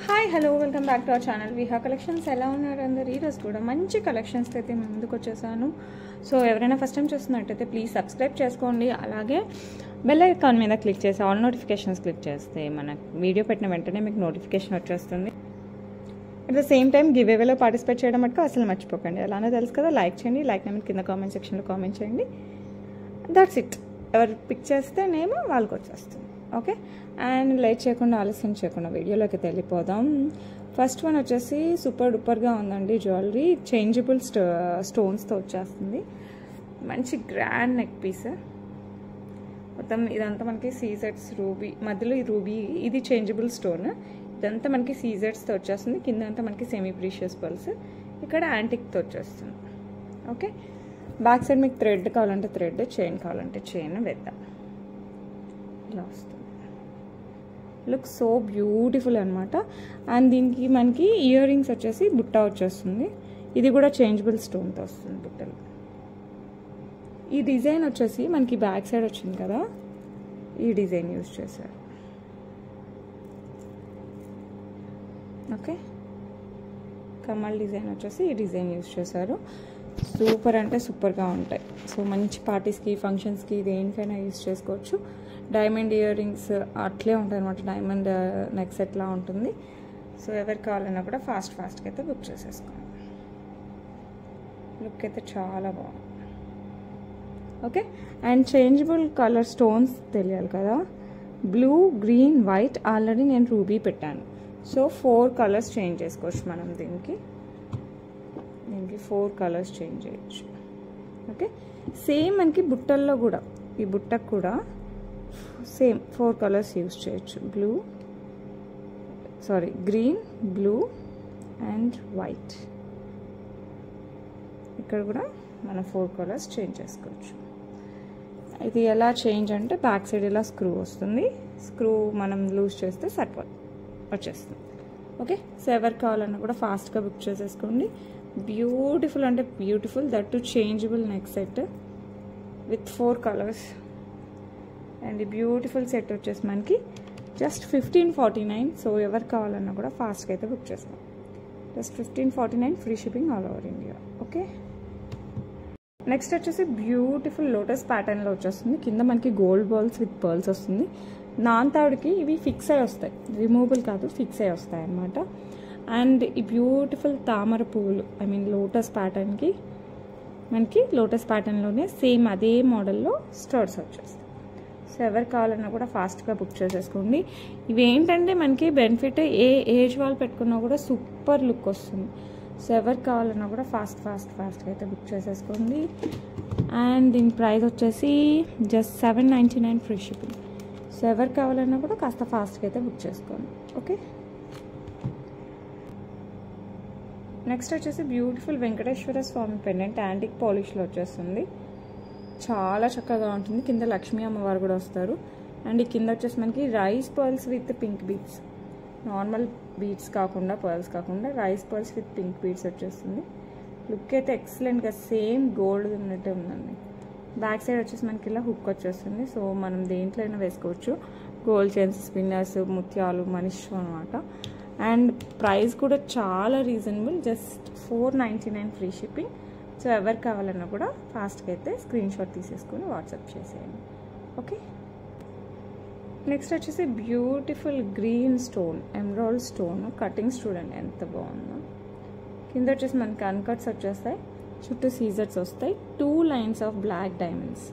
Hi hello welcome back to our channel Viha collections. ఎలా ఉన్నారు అందరు? ఈరోజు కూడా మంచి కలెక్షన్స్ అయితే ముందుకు వచ్చేసాను. సో ఎవరైనా ఫస్ట్ టైం చూస్తున్నట్టయితే ప్లీజ్ సబ్స్క్రైబ్ చేసుకోండి. అలాగే బెల్ ఐకాన్ మీద క్లిక్ చేసి ఆల్ నోటిఫికేషన్స్ క్లిక్ చేస్తే మన వీడియో పెట్టిన వెంటనే మీకు నోటిఫికేషన్ వచ్చేస్తుంది. At the same time give అవేలో పార్టిసిపేట్ చేయడం మటుకు అసలు మర్చిపోకండి. అలానే తెలుసు కదా, లైక్ చేయండి. లైక్ నెంబర్ కింద కామెంట్ సెక్షన్లో కామెంట్ చేయండి. That's it. ఎవరు పిక్ చేస్తే నేమో వాళ్ళకి వచ్చేస్తుంది. ఓకే, అండ్ లేట్ చేయకుండా ఆలస్యం చేయకుండా వీడియోలోకి వెళ్ళిపోదాం. ఫస్ట్ వన్ వచ్చేసి సూపర్ డూపర్గా ఉందండి. జ్యువెలరీ చేంజబుల్ స్టోన్స్తో వచ్చేస్తుంది. మంచి గ్రాండ్ నెక్ పీస్. మొత్తం ఇదంతా మనకి సీజెడ్స్ రూబీ, మధ్యలో ఈ రూబీ ఇది చేంజబుల్ స్టోన్. ఇదంతా మనకి సీజెడ్స్తో వచ్చేస్తుంది. కింద అంతా మనకి సెమీ ప్రీషియస్ పర్ల్స్, ఇక్కడ యాంటిక్తో వచ్చేస్తుంది. ఓకే, బ్యాక్ సైడ్ మీకు థ్రెడ్ కావాలంటే థ్రెడ్, చైన్ కావాలంటే చైన్ వేద్దాం. ఇలా వస్తుంది. లుక్ సో బ్యూటిఫుల్ అనమాట. అండ్ దీనికి మనకి ఇయర్ రింగ్స్ వచ్చేసి బుట్ట వచ్చేస్తుంది. ఇది కూడా చేంజబుల్ స్టోన్తో వస్తుంది బుట్టలు. ఈ డిజైన్ వచ్చేసి మనకి బ్యాక్ సైడ్ వచ్చింది కదా, ఈ డిజైన్ యూజ్ చేశారు. ఓకే, కమల్ డిజైన్ వచ్చేసి ఈ డిజైన్ యూజ్ చేశారు. సూపర్ అంటే సూపర్గా ఉంటాయి. సో మంచి పార్టీస్కి, ఫంక్షన్స్కి, దేనికైనా యూజ్ చేసుకోవచ్చు. డైమండ్ ఇయర్ రింగ్స్ అట్లే ఉంటాయి అనమాట. డైమండ్ నెక్ సెట్లా ఉంటుంది. సో ఎవరికి కావాలన్నా కూడా ఫాస్ట్గా అయితే బుక్ చేసేసుకోండి. లుక్ అయితే చాలా బాగుంది. Okay, and changeable colour stones తెలియాలి కదా. Blue, green, white. ఆల్రెడీ నేను రూబీ పెట్టాను. సో 4 కలర్స్ చేంజ్ చేసుకోవచ్చు మనం. దీనికి 4 కలర్స్ చేంజ్ చేయొచ్చు. ఓకే, సేమ్ మనకి బుట్టల్లో కూడా, ఈ బుట్టకు కూడా సేమ్ 4 కలర్స్ యూజ్ చేయొచ్చు. Green, blue and white. ఇక్కడ కూడా మనం 4 కలర్స్ చేంజ్ చేసుకోవచ్చు. ఇది ఎలా చేంజ్ అంటే బ్యాక్ సైడ్ ఇలా స్క్రూ వస్తుంది. స్క్రూ మనం లూజ్ చేస్తే వచ్చేస్తుంది. ఓకే, సో ఎవరికి కావాలన్నా కూడా ఫాస్ట్గా బుక్ చేసేసుకోండి. బ్యూటిఫుల్ అంటే beautiful, that to changeable neck set with 4 colours. And ఈ బ్యూటిఫుల్ సెట్ వచ్చేసి మనకి జస్ట్ 1549. సో ఎవరికి కావాలన్నా కూడా ఫాస్ట్గా అయితే బుక్ చేస్తాం. Just 1549, free shipping all over India. Okay, next వచ్చేసి బ్యూటిఫుల్ లోటస్ ప్యాటర్న్లో వచ్చేస్తుంది. కింద మనకి గోల్డ్ బాల్స్ విత్ పర్ల్స్ వస్తుంది. నాంతాడికి ఇవి ఫిక్స్ అయి వస్తాయి, రిమూవబుల్ కాదు, ఫిక్స్ అయి వస్తాయి అన్నమాట. అండ్ ఈ బ్యూటిఫుల్ తామర పువ్వులు, ఐ మీన్ లోటస్ ప్యాటర్న్కి మనకి లోటస్ ప్యాటర్న్లోనే సేమ్ అదే మోడల్లో స్టర్స్ వచ్చేస్తాయి. సో ఎవరు కావాలన్నా కూడా ఫాస్ట్గా బుక్ చేసేసుకోండి. ఇవి ఏంటంటే మనకి బెనిఫిట్, ఏ ఏజ్ వాళ్ళు పెట్టుకున్నా కూడా సూపర్ లుక్ వస్తుంది. సో ఎవరు కావాలన్నా కూడా ఫాస్ట్గా అయితే బుక్ చేసేసుకోండి. అండ్ దీని ప్రైస్ వచ్చేసి జస్ట్ 799 ఫ్రీ షిప్పింగ్. సో ఎవరు కావాలన్నా కూడా కాస్త ఫాస్ట్గా అయితే బుక్ చేసుకోండి. ఓకే, నెక్స్ట్ వచ్చేసి బ్యూటిఫుల్ వెంకటేశ్వర స్వామి పెండెంట్ యాంటిక్ పాలిష్లో వచ్చేస్తుంది. చాలా చక్కగా ఉంటుంది. కింద లక్ష్మీ అమ్మవారు కూడా వస్తారు. అండ్ ఈ కింద వచ్చేసి మనకి rice pearls with pink beads, normal beads కాకుండా, పర్ల్స్ కాకుండా rice pearls with pink beads వచ్చేస్తుంది. లుక్ అయితే ఎక్సలెంట్గా సేమ్ గోల్డ్ ఉన్నట్టే ఉందండి. బ్యాక్ సైడ్ వచ్చేసి మనకి ఇలా హుక్ వచ్చేస్తుంది. సో మనం దేంట్లో అయినా వేసుకోవచ్చు. గోల్డ్ చైన్స్, స్పిన్నర్స్, ముత్యాలు, మన ఇష్టం అనమాట. అండ్ ప్రైస్ కూడా చాలా reasonable, just 499 free shipping. So ఎవరు కావాలన్నా కూడా ఫాస్ట్గా అయితే స్క్రీన్ షాట్ తీసేసుకొని వాట్సాప్ చేసేయండి. ఓకే, నెక్స్ట్ వచ్చేసి beautiful green stone, emerald stone cuttings చూడండి ఎంత బాగుందో. కింద వచ్చేసి మనకి అన్కట్స్ వచ్చేస్తాయి, చుట్టూ సీజర్స్ వస్తాయి, 2 lines of black diamonds.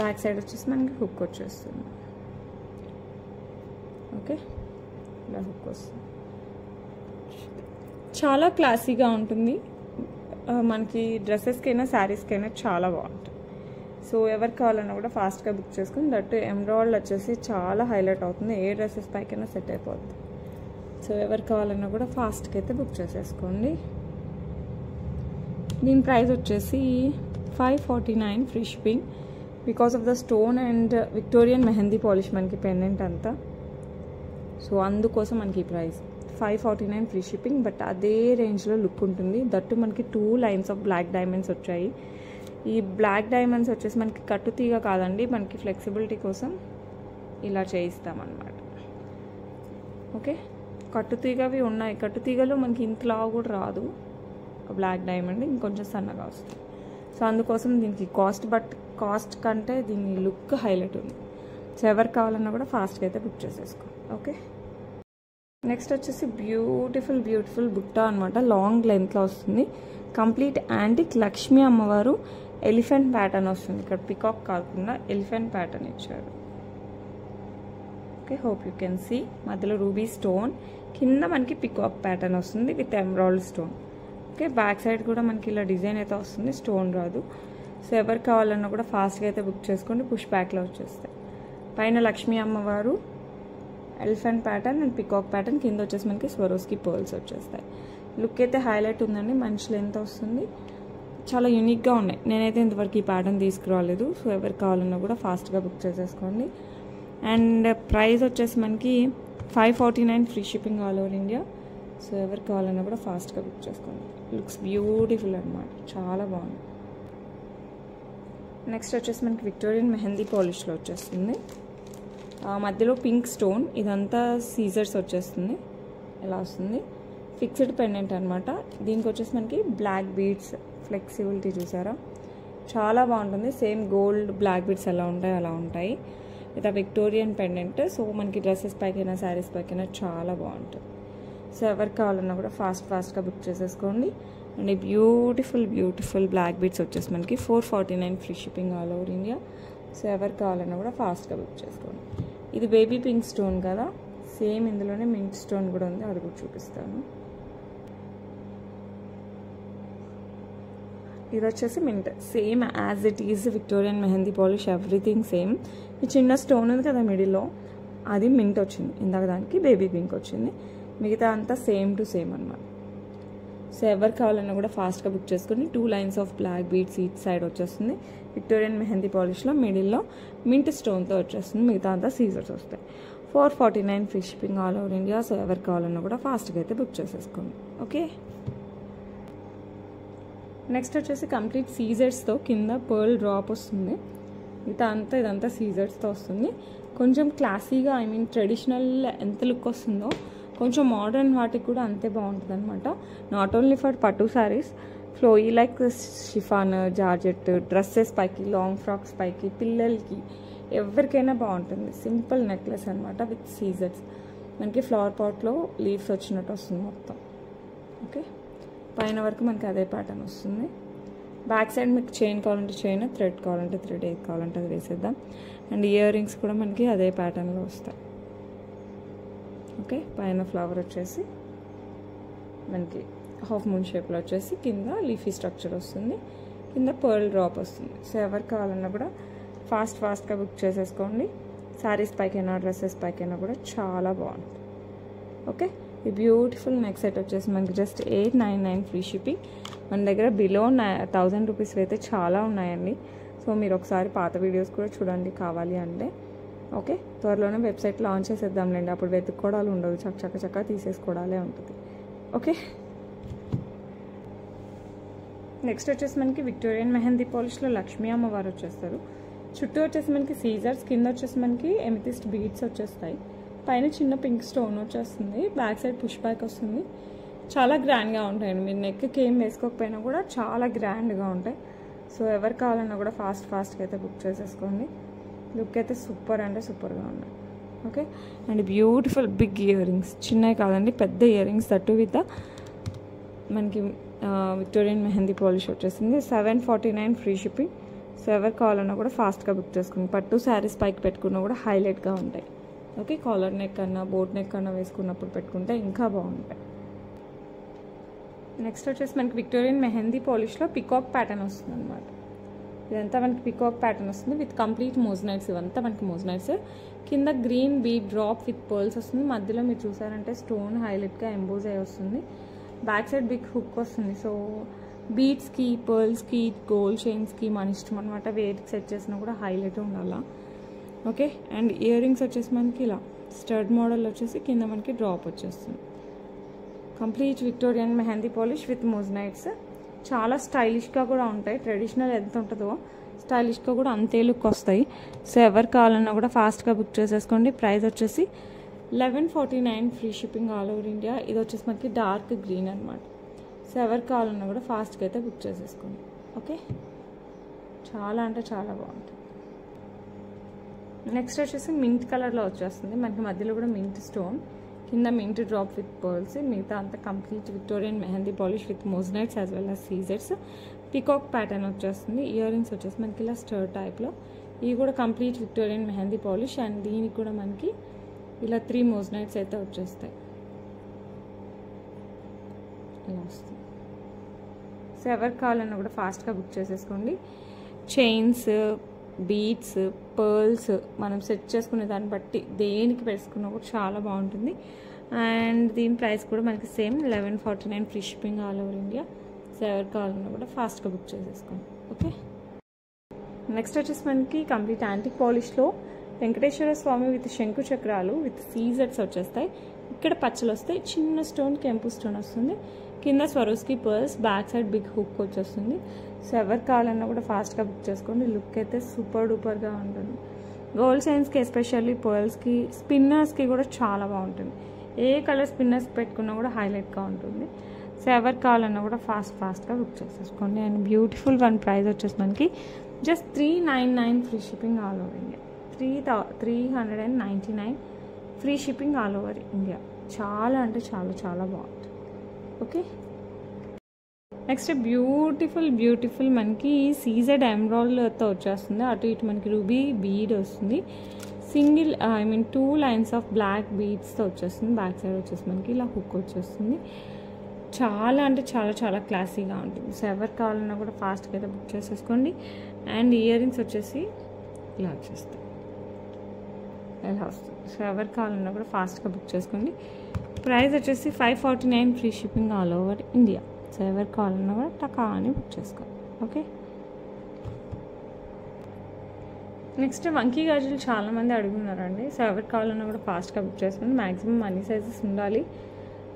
Back side వచ్చేసి మనకి హుక్ వచ్చేస్తుంది. ఓకే, ఇలా హుక్ వస్తుంది. చాలా క్లాసీగా ఉంటుంది. మనకి డ్రెస్సెస్కైనా శారీస్కైనా చాలా బాగుంటుంది. సో ఎవరికి కావాలన్నా కూడా ఫాస్ట్గా బుక్ చేసుకుని, దట్ ఎమరాల్డ్ వచ్చేసి చాలా హైలైట్ అవుతుంది. ఏ డ్రెస్సెస్ పైకైనా సెట్ అయిపోతుంది. సో ఎవరికి కావాలన్నా కూడా ఫాస్ట్గా అయితే బుక్ చేసేసుకోండి. దీని ప్రైస్ వచ్చేసి 549 free shipping. Because of the stone and Victorian mehndi polish మనకి పెండెంట్ అంతా. సో అందుకోసం మనకి ఈ ప్రైస్ 549 ఫ్రీ షిప్పింగ్. బట్ అదే రేంజ్లో లుక్ ఉంటుంది. దట్టు మనకి 2 లైన్స్ ఆఫ్ బ్లాక్ డైమండ్స్ వచ్చాయి. ఈ బ్లాక్ డైమండ్స్ వచ్చేసి మనకి కట్టుతీగ కాదండి, మనకి ఫ్లెక్సిబిలిటీ కోసం ఇలా చేయిస్తామన్నమాట. ఓకే, కట్టుతీగవి ఉన్నాయి. కట్టుతీగలో మనకి ఇంతలా కూడా రాదు బ్లాక్ డైమండ్, ఇంకొంచెం సన్నగా వస్తుంది. సో అందుకోసం దీనికి కాస్ట్ కంటే దీని లుక్ హైలైట్ ఉంది. సో ఎవరు కావాలన్నా కూడా ఫాస్ట్గా అయితే బుక్ చేసేసుకో. ఓకే, నెక్స్ట్ వచ్చేసి బ్యూటిఫుల్ బుట్ట అనమాట. లాంగ్ లెంత్లో వస్తుంది. కంప్లీట్ యాంటిక్ లక్ష్మీ అమ్మవారు ఎలిఫెంట్ ప్యాటర్న్ వస్తుంది. ఇక్కడ పికాక్ కాకుండా ఎలిఫెంట్ ప్యాటర్న్ ఇచ్చారు. Okay, hope you can see. మధ్యలో రూబీ స్టోన్, కింద మనకి పికాక్ ప్యాటర్న్ వస్తుంది with emerald stone. Okay, back side కూడా మనకి ఇలా డిజైన్ అయితే వస్తుంది, స్టోన్ రాదు. సో ఎవరు కావాలన్నా కూడా ఫాస్ట్గా అయితే బుక్ చేసుకోండి, పుష్ బ్యాక్లో వచ్చేస్తాయి. పైన లక్ష్మీ అమ్మవారు elephant pattern and peacock pattern, కింద వచ్చేసి మనకి స్వరోస్కి పర్ల్స్ వచ్చేస్తాయి. లుక్ అయితే హైలైట్ ఉందండి, మంచి లెంత్ వస్తుంది, చాలా యూనిక్గా ఉన్నాయి. నేనైతే ఇంతవరకు ఈ ప్యాటర్న్ తీసుకురాలేదు. సో ఎవరు కావాలన్నా కూడా ఫాస్ట్గా బుక్ చేసేసుకోండి. అండ్ ప్రైస్ వచ్చేసి మనకి 549 free shipping all over India. So ఎవరు కావాలన్నా కూడా ఫాస్ట్గా బుక్ చేసుకోండి. లుక్స్ బ్యూటిఫుల్ అనమాట, చాలా బాగుంది. నెక్స్ట్ వచ్చేసి మనకి విక్టోరియన్ మెహందీ పాలిష్లో వచ్చేస్తుంది. మధ్యలో పింక్ స్టోన్, ఇదంతా సీజర్స్ వచ్చేస్తుంది. ఎలా వస్తుంది, ఫిక్స్డ్ పెండెంట్ అనమాట. దీనికి వచ్చేసి మనకి బ్లాక్ బీడ్స్, ఫ్లెక్సిబిలిటీ చూసారా, చాలా బాగుంటుంది. సేమ్ గోల్డ్ బ్లాక్ బీడ్స్ ఎలా ఉంటాయి అలా ఉంటాయి. ఇది విక్టోరియన్ పెండెంట్. సో మనకి డ్రెస్సెస్ పైకైనా శారీస్ పైకైనా చాలా బాగుంటుంది. సో ఎవరికి కావాలన్నా కూడా ఫాస్ట్గా బుక్ చేసేసుకోండి. అండ్ ఈ బ్యూటిఫుల్ బ్లాక్ బీడ్స్ వచ్చేసి మనకి 449 free shipping all over India. So ఎవరికి కావాలన్నా కూడా ఫాస్ట్గా బుక్ చేసుకోండి. ఇది బేబీ పింక్ స్టోన్ కదా, సేమ్ ఇందులోనే మింట్ స్టోన్ కూడా ఉంది, అది కూడా చూపిస్తాను. ఇది వచ్చేసి mint, same as it is Victorian mehndi polish, everything same. ఈ చిన్న స్టోన్ ఉంది కదా మిడిల్లో, అది మింట్ వచ్చింది. ఇందాక దానికి బేబీ పింక్ వచ్చింది. మిగతా అంతా సేమ్ టు సేమ్ అనమాట. సో ఎవరు కావాలన్నా కూడా ఫాస్ట్గా బుక్ చేసుకుని 2 lines of black beads each side వచ్చేస్తుంది. విక్టోరియన్ మెహందీ పాలిష్లో మిడిల్లో మింట్ స్టోన్తో వచ్చేస్తుంది. మిగతా అంతా సీజర్స్ వస్తాయి. 449 free shipping all over India. So ఎవరు కావాలన్నా కూడా ఫాస్ట్గా అయితే బుక్ చేసేసుకోండి. ఓకే, నెక్స్ట్ వచ్చేసి కంప్లీట్ సీజర్స్తో కింద పర్ల్ డ్రాప్ వస్తుంది. ఇదంతా సీజర్స్తో వస్తుంది. కొంచెం క్లాసీగా, ఐ మీన్ ట్రెడిషనల్ ఎంత లుక్ వస్తుందో కొంచెం మోడర్న్ వాటికి కూడా అంతే బాగుంటుంది అనమాట. నాట్ ఓన్లీ ఫర్ పట్టు saris, flowy like chiffon, georgette dresses పైకి, లాంగ్ ఫ్రాక్స్ పైకి, పిల్లలకి ఎవరికైనా బాగుంటుంది. సింపుల్ నెక్లెస్ అనమాట విత్ సీజర్స్. మనకి ఫ్లవర్ పాట్లో లీవ్స్ వచ్చినట్టు వస్తుంది మొత్తం. ఓకే, పైన వరకు మనకి అదే ప్యాటర్న్ వస్తుంది. బ్యాక్ సైడ్ మీకు చైన్ కావాలంటే చైన్, థ్రెడ్ కావాలంటే థ్రెడ్, ఏది కావాలంటే అది వేసేద్దాం. అండ్ ఇయర్ రింగ్స్ కూడా మనకి అదే ప్యాటర్న్లో వస్తాయి. ఓకే, పైన ఫ్లవర్ వచ్చేసి మనకి హాఫ్ మూన్ షేప్లో వచ్చేసి కింద లీఫీ స్ట్రక్చర్ వస్తుంది, కింద పర్ల్ డ్రాప్ వస్తుంది. సో ఎవరు కావాలన్నా కూడా ఫాస్ట్గా బుక్ చేసేసుకోండి. శారీస్ పైకైనా డ్రెస్సెస్ పైకైనా కూడా చాలా బాగుంటుంది. ఓకే, ఈ బ్యూటిఫుల్ నెక్ సెట్ వచ్చేసి మనకి జస్ట్ 899 ఫ్రీ షిప్పింగ్. మన దగ్గర బిలో 1000 రూపీస్ అయితే చాలా ఉన్నాయండి. సో మీరు ఒకసారి పాత వీడియోస్ కూడా చూడండి కావాలి అంటే. ఓకే, త్వరలోనే వెబ్సైట్ లాంచ్ చేసేద్దాంలేండి, అప్పుడు వెతుక్కోవడాలు ఉండదు, చక్క తీసేసుకోవడాలే ఉంటుంది. ఓకే, నెక్స్ట్ వచ్చేసి మనకి విక్టోరియన్ మెహందీ పాలిష్లో లక్ష్మీ అమ్మవారు వచ్చేస్తారు. చుట్టూ వచ్చేసి మనకి సీజర్స్, కింద వచ్చేసి మనకి ఎమితిస్ట్ బీడ్స్ వచ్చేస్తాయి. పైన చిన్న పింక్ స్టోన్ వచ్చేస్తుంది. బ్యాక్ సైడ్ పుష్ బ్యాక్ వస్తుంది. చాలా గ్రాండ్గా ఉంటాయండి. మీరు నెక్కి ఏం వేసుకోకపోయినా కూడా చాలా గ్రాండ్గా ఉంటాయి. సో ఎవరు కావాలన్నా కూడా ఫాస్ట్గా అయితే బుక్ చేసేసుకోండి. లుక్ అయితే సూపర్ అంటే సూపర్గా ఉన్నాయి. Okay, and beautiful big ear rings, చిన్నవి కాదండి పెద్ద ఇయర్ రింగ్స్, తట్టు విత్ మనకి విక్టోరియన్ మెహందీ పాలిష్ వచ్చేసింది. 749 ఫ్రీ షిప్పింగ్. సో ఎవరు కావాలన్నా కూడా ఫాస్ట్గా బుక్ చేసుకోండి. పట్టు శారీస్ పైకి పెట్టుకున్నా కూడా హైలైట్గా ఉంటాయి. ఓకే, కాలర్ నెక్ కన్నా బోట్ నెక్ కన్నా వేసుకున్నప్పుడు పెట్టుకుంటే ఇంకా బాగుంటాయి. నెక్స్ట్ వచ్చేసి మనకి విక్టోరియన్ మెహందీ పాలిష్లో పికాక్ ప్యాటర్న్ వస్తుంది అనమాట. ఇదంతా మనకి పికాక్ ప్యాటర్న్ వస్తుంది విత్ కంప్లీట్ మోజనైట్స్. ఇవంతా మనకి మోజనైట్స్. కింద green bead drop with pearls వస్తుంది. మధ్యలో మీరు చూసారంటే స్టోన్ హైలైట్గా ఎంబోజ్ అయ్యి వస్తుంది. బ్యాక్ సైడ్ బిగ్ హుక్ వస్తుంది. సో బీడ్స్కి, పర్ల్స్కి, గోల్డ్ చైన్స్కి మన ఇష్టం అనమాట. వేటికి సెట్ చేసినా కూడా హైలైట్ ఉండాలా. ఓకే, అండ్ ఇయర్ రింగ్స్ వచ్చేసి మనకి ఇలా స్టడ్ మోడల్ వచ్చేసి కింద మనకి డ్రాప్ వచ్చేస్తుంది. Complete Victorian mehndi polish with మోజనైట్స్. చాలా స్టైలిష్గా కూడా ఉంటాయి. ట్రెడిషనల్ ఎంత ఉంటుందో స్టైలిష్గా కూడా అంతే లుక్ వస్తాయి. సో ఎవరు కావాలన్నా కూడా ఫాస్ట్గా బుక్ చేసేసుకోండి. ప్రైస్ వచ్చేసి 1149 free shipping all over India. ఇది వచ్చేసి మనకి డార్క్ గ్రీన్ అనమాట. సో ఎవరికి కావాలన్నా కూడా ఫాస్ట్గా అయితే బుక్ చేసేసుకోండి. ఓకే, చాలా అంటే చాలా బాగుంటుంది. నెక్స్ట్ వచ్చేసి మింట్ కలర్లో వచ్చేస్తుంది మనకి. మధ్యలో కూడా మింట్ స్టోన్, కింద మింట్ డ్రాప్ విత్ పర్ల్స్, మిగతా అంతా complete Victorian mehndi polish with moissanites as well as సీజర్స్. పికాక్ ప్యాటర్న్ వచ్చేస్తుంది. ఇయర్ రింగ్స్ వచ్చేసి మనకి ఇలా స్టర్ టైప్లో. ఇవి కూడా complete Victorian mehndi polish. And దీనికి కూడా మనకి ఇలా 3 మోజనైట్స్ అయితే వచ్చేస్తాయి. ఇలా వస్తుంది. సో ఎవరికి కావాలన్నా కూడా ఫాస్ట్గా బుక్ చేసేసుకోండి. చైన్స్, బీడ్స్, పర్ల్స్ మనం సెట్ చేసుకునే దాన్ని బట్టి దేనికి వేసుకున్నా కూడా చాలా బాగుంటుంది. అండ్ దీని ప్రైస్ కూడా మనకి same 1149 free shipping all over India. So ఎవరికి కావాలన్నా కూడా ఫాస్ట్గా బుక్ చేసేసుకోండి. ఓకే, నెక్స్ట్ వచ్చేసి మనకి కంప్లీట్ యాంటిక్ పాలిష్లో వెంకటేశ్వర స్వామి విత్ శంకు చక్రాలు విత్ సీజర్స్ వచ్చేస్తాయి. ఇక్కడ పచ్చలు వస్తాయి, చిన్న స్టోన్ కెంపు స్టోన్ వస్తుంది, కింద Swarovski pearls, back side big hook వచ్చేస్తుంది. సో ఎవరికి కావాలన్నా కూడా ఫాస్ట్గా బుక్ చేసుకోండి. లుక్ అయితే సూపర్ డూపర్గా ఉంటుంది. గోల్డ్ చైన్స్కి ఎస్పెషల్లీ పర్ల్స్కి, స్పిన్నర్స్కి కూడా చాలా బాగుంటుంది. ఏ కలర్ స్పిన్నర్స్ పెట్టుకున్నా కూడా హైలైట్గా ఉంటుంది. సో ఎవరికి కావాలన్నా కూడా ఫాస్ట్గా బుక్ చేసేసుకోండి. అండ్ బ్యూటిఫుల్ వన్ ప్రైస్ వచ్చేసి మనకి just 399 free shipping all over India. 399 free shipping all over India. చాలా అంటే చాలా చాలా బాగుంటుంది. ఓకే, నెక్స్ట్ బ్యూటిఫుల్ మనకి సీజెడ్ ఎమరాల్డ్తో వచ్చేస్తుంది. అటు ఇటు మనకి రూబీ బీడ్ వస్తుంది. సింగిల్ 2 లైన్స్ ఆఫ్ బ్లాక్ బీడ్స్తో వచ్చేస్తుంది. బ్యాక్ సైడ్ వచ్చేసి మనకి ఇలా హుక్ వచ్చేస్తుంది. చాలా అంటే చాలా చాలా క్లాసీగా ఉంటుంది. సో ఎవరికి కావాలన్నా కూడా ఫాస్ట్గా అయితే బుక్ చేసేసుకోండి. అండ్ ఇయర్ రింగ్స్ వచ్చేసి ఇలా వచ్చేస్తాయి, ఇలా వస్తుంది. సో ఎవరికి కావాలన్నా కూడా ఫాస్ట్గా బుక్ చేసుకోండి. ప్రైస్ వచ్చేసి 549 free shipping all over India. So ఎవరికి కావాలన్నా కూడా టకా అని బుక్ చేసుకోండి. ఓకే, నెక్స్ట్ వంకీ గాజులు చాలామంది అడుగున్నారండి. సో ఎవరికి కావాలన్నా కూడా ఫాస్ట్గా బుక్ చేసుకోండి. మ్యాక్సిమం అన్ని సైజెస్ ఉండాలి,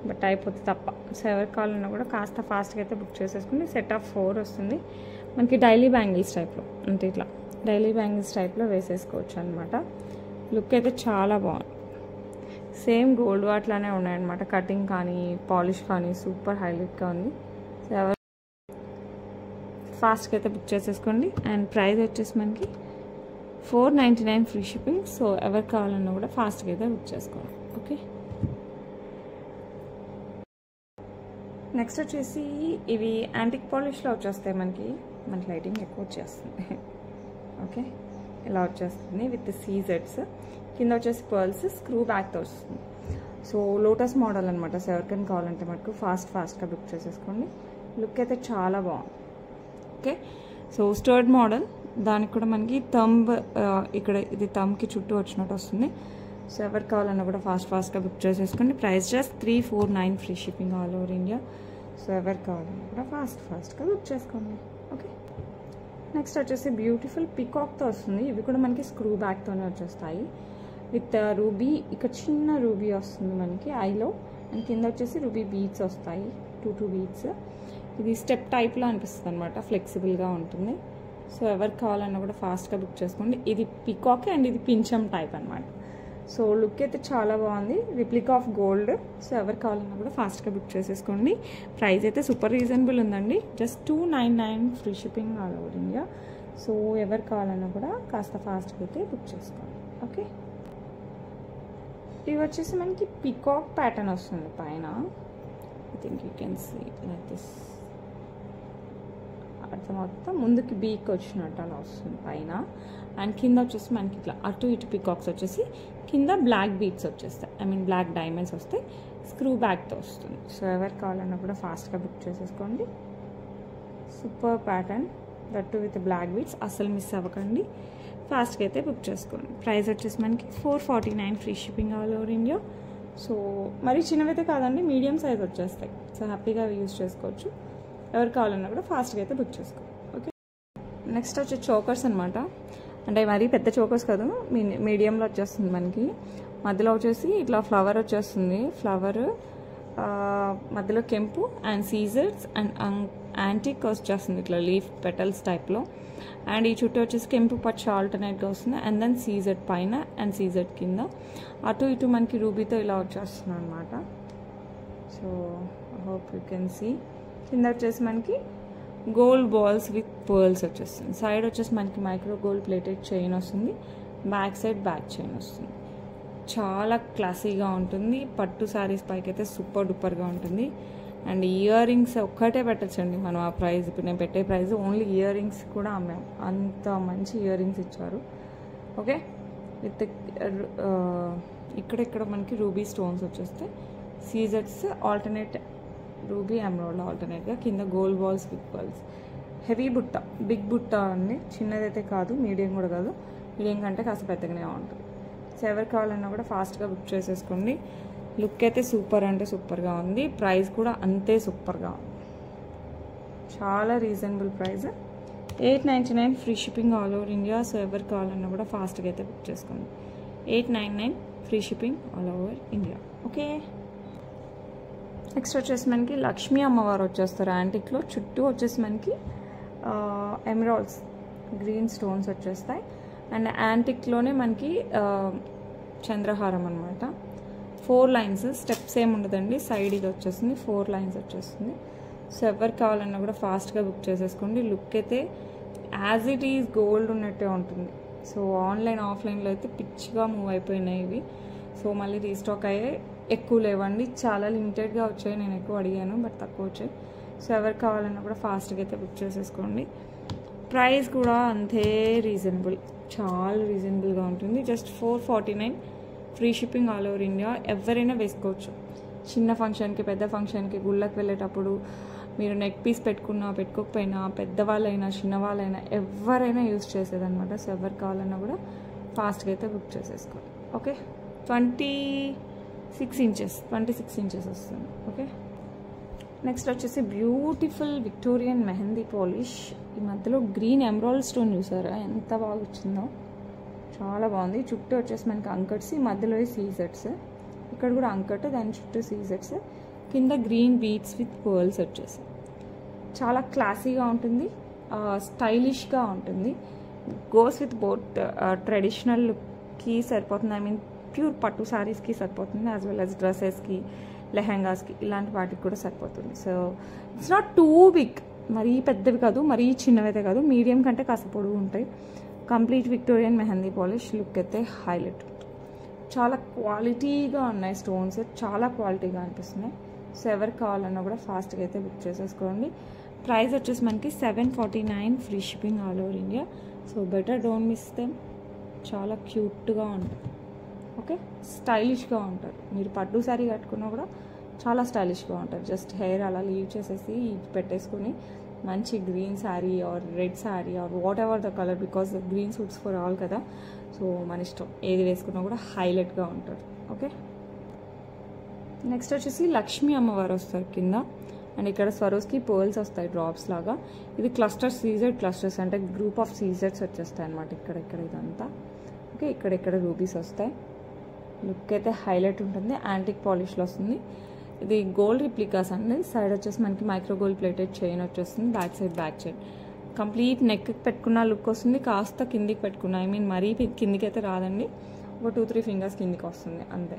బట్ అయిపోతే తప్ప. సో ఎవరికి కావాలన్నా కూడా కాస్త ఫాస్ట్గా అయితే బుక్ చేసేసుకోండి. సెట్ ఆఫ్ 4 వస్తుంది మనకి. డైలీ బ్యాంగిల్స్ టైప్లో, అంటే ఇట్లా డైలీ బ్యాంగిల్స్ టైప్లో వేసేసుకోవచ్చు అనమాట. లుక్ అయితే చాలా బాగుంది. సేమ్ గోల్డ్ వాట్లానే ఉన్నాయన్నమాట. కటింగ్ కానీ పాలిష్ కానీ సూపర్ హైలైట్గా ఉంది. సో ఎవరు ఫాస్ట్గా అయితే బుక్ చేసేసుకోండి. అండ్ ప్రైస్ వచ్చేసి మనకి 499 ఫ్రీ షిప్పింగ్. సో ఎవరికి కావాలన్నా కూడా ఫాస్ట్గా అయితే బుక్ చేసుకోండి. ఓకే, నెక్స్ట్ వచ్చేసి ఇవి యాంటిక్ పాలిష్లో వచ్చేస్తాయి మనకి లైటింగ్ ఎక్కువ వచ్చేస్తుంది. ఓకే, ఇలా వచ్చేస్తుంది విత్ సీజెడ్స్. కింద వచ్చేసి పర్ల్స్, స్క్రూ బ్యాక్తో వస్తుంది. సో లోటస్ మోడల్ అనమాట. సో ఎవరికైనా కావాలంటే మనకు ఫాస్ట్గా బుక్ చేసేసుకోండి. లుక్ అయితే చాలా బాగుంది. Okay, so స్టర్డ్ model. దానికి కూడా మనకి థంబ్ ఇక్కడ ఇది థంబ్కి చుట్టూ వచ్చినట్టు వస్తుంది. సో ఎవరికి కావాలన్నా కూడా ఫాస్ట్గా బుక్ చేసేసుకోండి. Price just 349 free shipping all over India. So ఎవరికి కావాలన్నా కూడా ఫాస్ట్గా బుక్ చేసుకోండి. ఓకే, నెక్స్ట్ వచ్చేసి బ్యూటిఫుల్ పికాక్తో వస్తుంది. ఇవి కూడా మనకి స్క్రూ బ్యాక్తోనే వచ్చేస్తాయి విత్ రూబీ. ఇక్కడ చిన్న రూబీ వస్తుంది మనకి ఐలో. అండ్ కింద వచ్చేసి రూబీ బీడ్స్ వస్తాయి, 2 బీడ్స్. ఇది స్టెప్ టైప్లో అనిపిస్తుంది అనమాట, ఫ్లెక్సిబుల్గా ఉంటుంది. సో ఎవరికి కావాలన్నా కూడా ఫాస్ట్గా బుక్ చేసుకోండి. ఇది పికాక్ అండ్ ఇది పించం టైప్ అనమాట. సో లుక్ అయితే చాలా బాగుంది, రిప్లికా ఆఫ్ గోల్డ్. సో ఎవరికి కావాలన్నా కూడా ఫాస్ట్గా బుక్ చేసేసుకోండి. ప్రైస్ అయితే సూపర్ రీజనబుల్ ఉందండి. Just 299 free shipping all over India. So ఎవరికి కావాలన్నా కూడా కాస్త ఫాస్ట్గా అయితే బుక్ చేసుకోండి. ఓకే, ఇవి వచ్చేసి మనకి పికాక్ ప్యాటర్న్ వస్తుంది పైన. I think you can see like this. అర్థం మొత్తం ముందుకి బీక్ వచ్చినట్టు అలా వస్తుంది పైన. అండ్ కింద వచ్చేసి మనకి ఇట్లా అటు ఇటు పికాక్స్ వచ్చేసి కింద బ్లాక్ బీట్స్ వచ్చేస్తాయి, బ్లాక్ డైమండ్స్ వస్తాయి. స్క్రూ బ్యాక్తో వస్తుంది. సో ఎవరికి కావాలన్నా కూడా ఫాస్ట్గా బుక్ చేసేసుకోండి. Super pattern, that with black beads. అసలు మిస్ అవ్వకండి, ఫాస్ట్గా అయితే బుక్ చేసుకోండి. ప్రైస్ వచ్చేసి మనకి 449 free shipping all over India. So మరీ చిన్నవైతే కాదండి, మీడియం సైజ్ వచ్చేస్తాయి. సో హ్యాపీగా యూజ్ చేసుకోవచ్చు. ఎవరికి కావాలన్నా కూడా ఫాస్ట్గా అయితే బుక్ చేసుకోండి. ఓకే, నెక్స్ట్ వచ్చే చోకర్స్ అనమాట. అంటే మరీ పెద్ద చోకర్స్ కాదు, మీడియంలో వచ్చేస్తుంది మనకి. మధ్యలో వచ్చేసి ఇట్లా ఫ్లవర్ వచ్చేస్తుంది. ఫ్లవర్ మధ్యలో కెంపు అండ్ సీజర్స్ అండ్ యాంటిక్ వచ్చేస్తుంది ఇట్లా లీఫ్ పెటల్స్ టైప్లో. అండ్ ఈ చుట్టూ వచ్చేసి కెంపు పచ్చ ఆల్టర్నేట్గా వస్తుంది. అండ్ దెన్ సీజెడ్ పైన అండ్ సీజెడ్ కింద అటు ఇటు మనకి రూబీతో ఇలా వచ్చేస్తుంది అనమాట. So hope you can see. కింద వచ్చేసి మనకి గోల్డ్ బాల్స్ విత్ పర్ల్స్ వచ్చేస్తుంది. సైడ్ వచ్చేసి మనకి మైక్రో గోల్డ్ ప్లేటెడ్ చైన్ వస్తుంది. బ్యాక్ సైడ్ బ్యాక్ చైన్ వస్తుంది. చాలా క్లాసీగా ఉంటుంది. పట్టు శారీస్ పైకి అయితే సూపర్ డూపర్గా ఉంటుంది. అండ్ ఇయర్ రింగ్స్ ఒక్కటే పెట్టచ్చండి మనం. ఆ ప్రైస్ ఇప్పుడు నేను పెట్టే ప్రైస్ ఓన్లీ ఇయర్ రింగ్స్ కూడా అమ్మాం. అంత మంచి ఇయర్ రింగ్స్ ఇచ్చారు. ఓకే, విత్ ఇక్కడ మనకి రూబీ స్టోన్స్ వచ్చేస్తాయి. సీజర్స్ ఆల్టర్నేట్ రూబీ ఎమరాల్డ్ ఆల్టర్నేట్గా, కింద gold balls big balls. Heavy బుట్ట, బిగ్ బుట్ట అండి. చిన్నదైతే కాదు, మీడియం కూడా కాదు. మీడియం కంటే కాస్త పెద్దగానే ఉంటుంది. సో ఎవరు కావాలన్నా కూడా ఫాస్ట్గా బుక్ చేసేసుకోండి. లుక్ అయితే సూపర్ అంటే సూపర్గా ఉంది. ప్రైస్ కూడా అంతే సూపర్గా ఉంది. చాలా reasonable price, 899 free shipping all over India. So ఎవరు కావాలన్నా కూడా ఫాస్ట్గా అయితే బుక్ చేసుకోండి. 899 free shipping all over India. Okay, next వచ్చేసి మనకి లక్ష్మీ అమ్మవారు వచ్చేస్తారు యాంటిక్లో. చుట్టూ వచ్చేసి మనకి ఎమరాల్డ్స్ గ్రీన్ స్టోన్స్ వచ్చేస్తాయి. అండ్ యాంటిక్లోనే మనకి చంద్రహారం అనమాట. 4 లైన్స్, స్టెప్స్ ఏమి ఉండదండి. సైడ్ ఇది వచ్చేస్తుంది, 4 లైన్స్ వచ్చేస్తుంది. సో ఎవరు కావాలన్నా కూడా ఫాస్ట్గా బుక్ చేసేసుకోండి. లుక్ అయితే యాజ్ ఇట్ ఈజ్ గోల్డ్ ఉన్నట్టే ఉంటుంది. సో ఆన్లైన్ ఆఫ్లైన్లో అయితే పిచ్చిగా మూవ్ అయిపోయినాయి ఇవి. సో మళ్ళీ రీస్టాక్ అయ్యాయి. ఎక్కువ లేవండి, చాలా లిమిటెడ్గా వచ్చాయి. నేను ఎక్కువ అడిగాను బట్ తక్కువ వచ్చాయి. సో ఎవరు కావాలన్నా కూడా ఫాస్ట్గా అయితే బుక్ చేసేసుకోండి. ప్రైస్ కూడా అంతే రీజనబుల్, చాలా రీజనబుల్గా ఉంటుంది. Just 449 free shipping all over India. ఎవరైనా వేసుకోవచ్చు. చిన్న ఫంక్షన్కి, పెద్ద ఫంక్షన్కి, గుళ్ళకి వెళ్ళేటప్పుడు మీరు నెక్ పీస్ పెట్టుకున్నా పెట్టుకోకపోయినా, పెద్దవాళ్ళైనా చిన్నవాళ్ళైనా ఎవరైనా యూజ్ చేసేదన్నమాట. సో ఎవరు కావాలన్నా కూడా ఫాస్ట్గా అయితే బుక్ చేసేసుకోండి. ఓకే, 26 ఇంచెస్ వస్తుంది. ఓకే, నెక్స్ట్ వచ్చేసి బ్యూటిఫుల్ విక్టోరియన్ మెహందీ పాలిష్. ఈ మధ్యలో గ్రీన్ ఎమరాల్డ్ స్టోన్ చూసారా ఎంత బాగా వచ్చిందో, చాలా బాగుంది. చుట్టూ వచ్చేసి మనకి అంకట్స్, ఈ మధ్యలో సీజెట్స్, ఇక్కడ కూడా అంకట్, దాని చుట్టూ సీజెట్స్, కింద గ్రీన్ బీడ్స్ విత్ పర్ల్స్ వచ్చేసి చాలా క్లాసీగా ఉంటుంది, స్టైలిష్గా ఉంటుంది. గోస్ విత్ బోత్ ట్రెడిషనల్ లుక్కి సరిపోతుంది. ఐ మీన్ ప్యూర్ పట్టు శారీస్కి సరిపోతుంది, యాజ్ వెల్ యాజ్ డ్రెస్సెస్కి, లెహెంగాస్కి, ఇలాంటి వాటికి కూడా సరిపోతుంది. So it's not too big, మరీ పెద్దవి కాదు, మరీ చిన్నవైతే కాదు, మీడియం కంటే కాస్త పొడుగు ఉంటాయి. Complete Victorian mehndi polish. Look అయితే హైలైట్, చాలా క్వాలిటీగా ఉన్నాయి స్టోన్స్, చాలా క్వాలిటీగా అనిపిస్తున్నాయి. సో ఎవరు కావాలన్నా కూడా ఫాస్ట్గా అయితే బుక్ చేసేసుకోండి. ప్రైస్ వచ్చేసి మనకి 749 free shipping all over India. So better don't miss them. చాలా క్యూట్గా ఉంటాయి. ఓకే, స్టైలిష్గా ఉంటారు. మీరు పట్టు శారీ కట్టుకున్నా కూడా చాలా స్టైలిష్గా ఉంటారు. జస్ట్ హెయిర్ అలా లీవ్ చేసేసి పెట్టేసుకొని మంచి green sari or red sari or whatever the colour, because the green suits for all కదా. సో మన ఇష్టం, ఏది వేసుకున్నా కూడా హైలైట్గా ఉంటారు. ఓకే, నెక్స్ట్ వచ్చేసి లక్ష్మీ అమ్మవారు వస్తారు కింద. అండ్ ఇక్కడ స్వరోస్కి పర్ల్స్ వస్తాయి డ్రాప్స్ లాగా. ఇది క్లస్టర్స్, సీజెడ్ క్లస్టర్స్ అంటే గ్రూప్ ఆఫ్ సీజెడ్స్ వచ్చేస్తాయి అనమాట. ఇక్కడ ఇదంతా. ఓకే, ఇక్కడ రూబీస్ వస్తాయి. లుక్ అయితే హైలైట్ ఉంటుంది. యాంటిక్ పాలిష్లో వస్తుంది. ఇది గోల్డ్ రిప్లికాస్ అండి. సైడ్ వచ్చేసి మనకి మైక్రో గోల్డ్ ప్లేటెడ్ చైన్ వచ్చేస్తుంది. బ్యాక్ చైన్ కంప్లీట్ నెక్ పెట్టుకున్న లుక్ వస్తుంది. కాస్త కిందికి పెట్టుకున్న, ఐ మీన్ మరీ కిందికి అయితే రాదండి, ఒక 2-3 ఫింగర్స్ కిందికి వస్తుంది అంతే.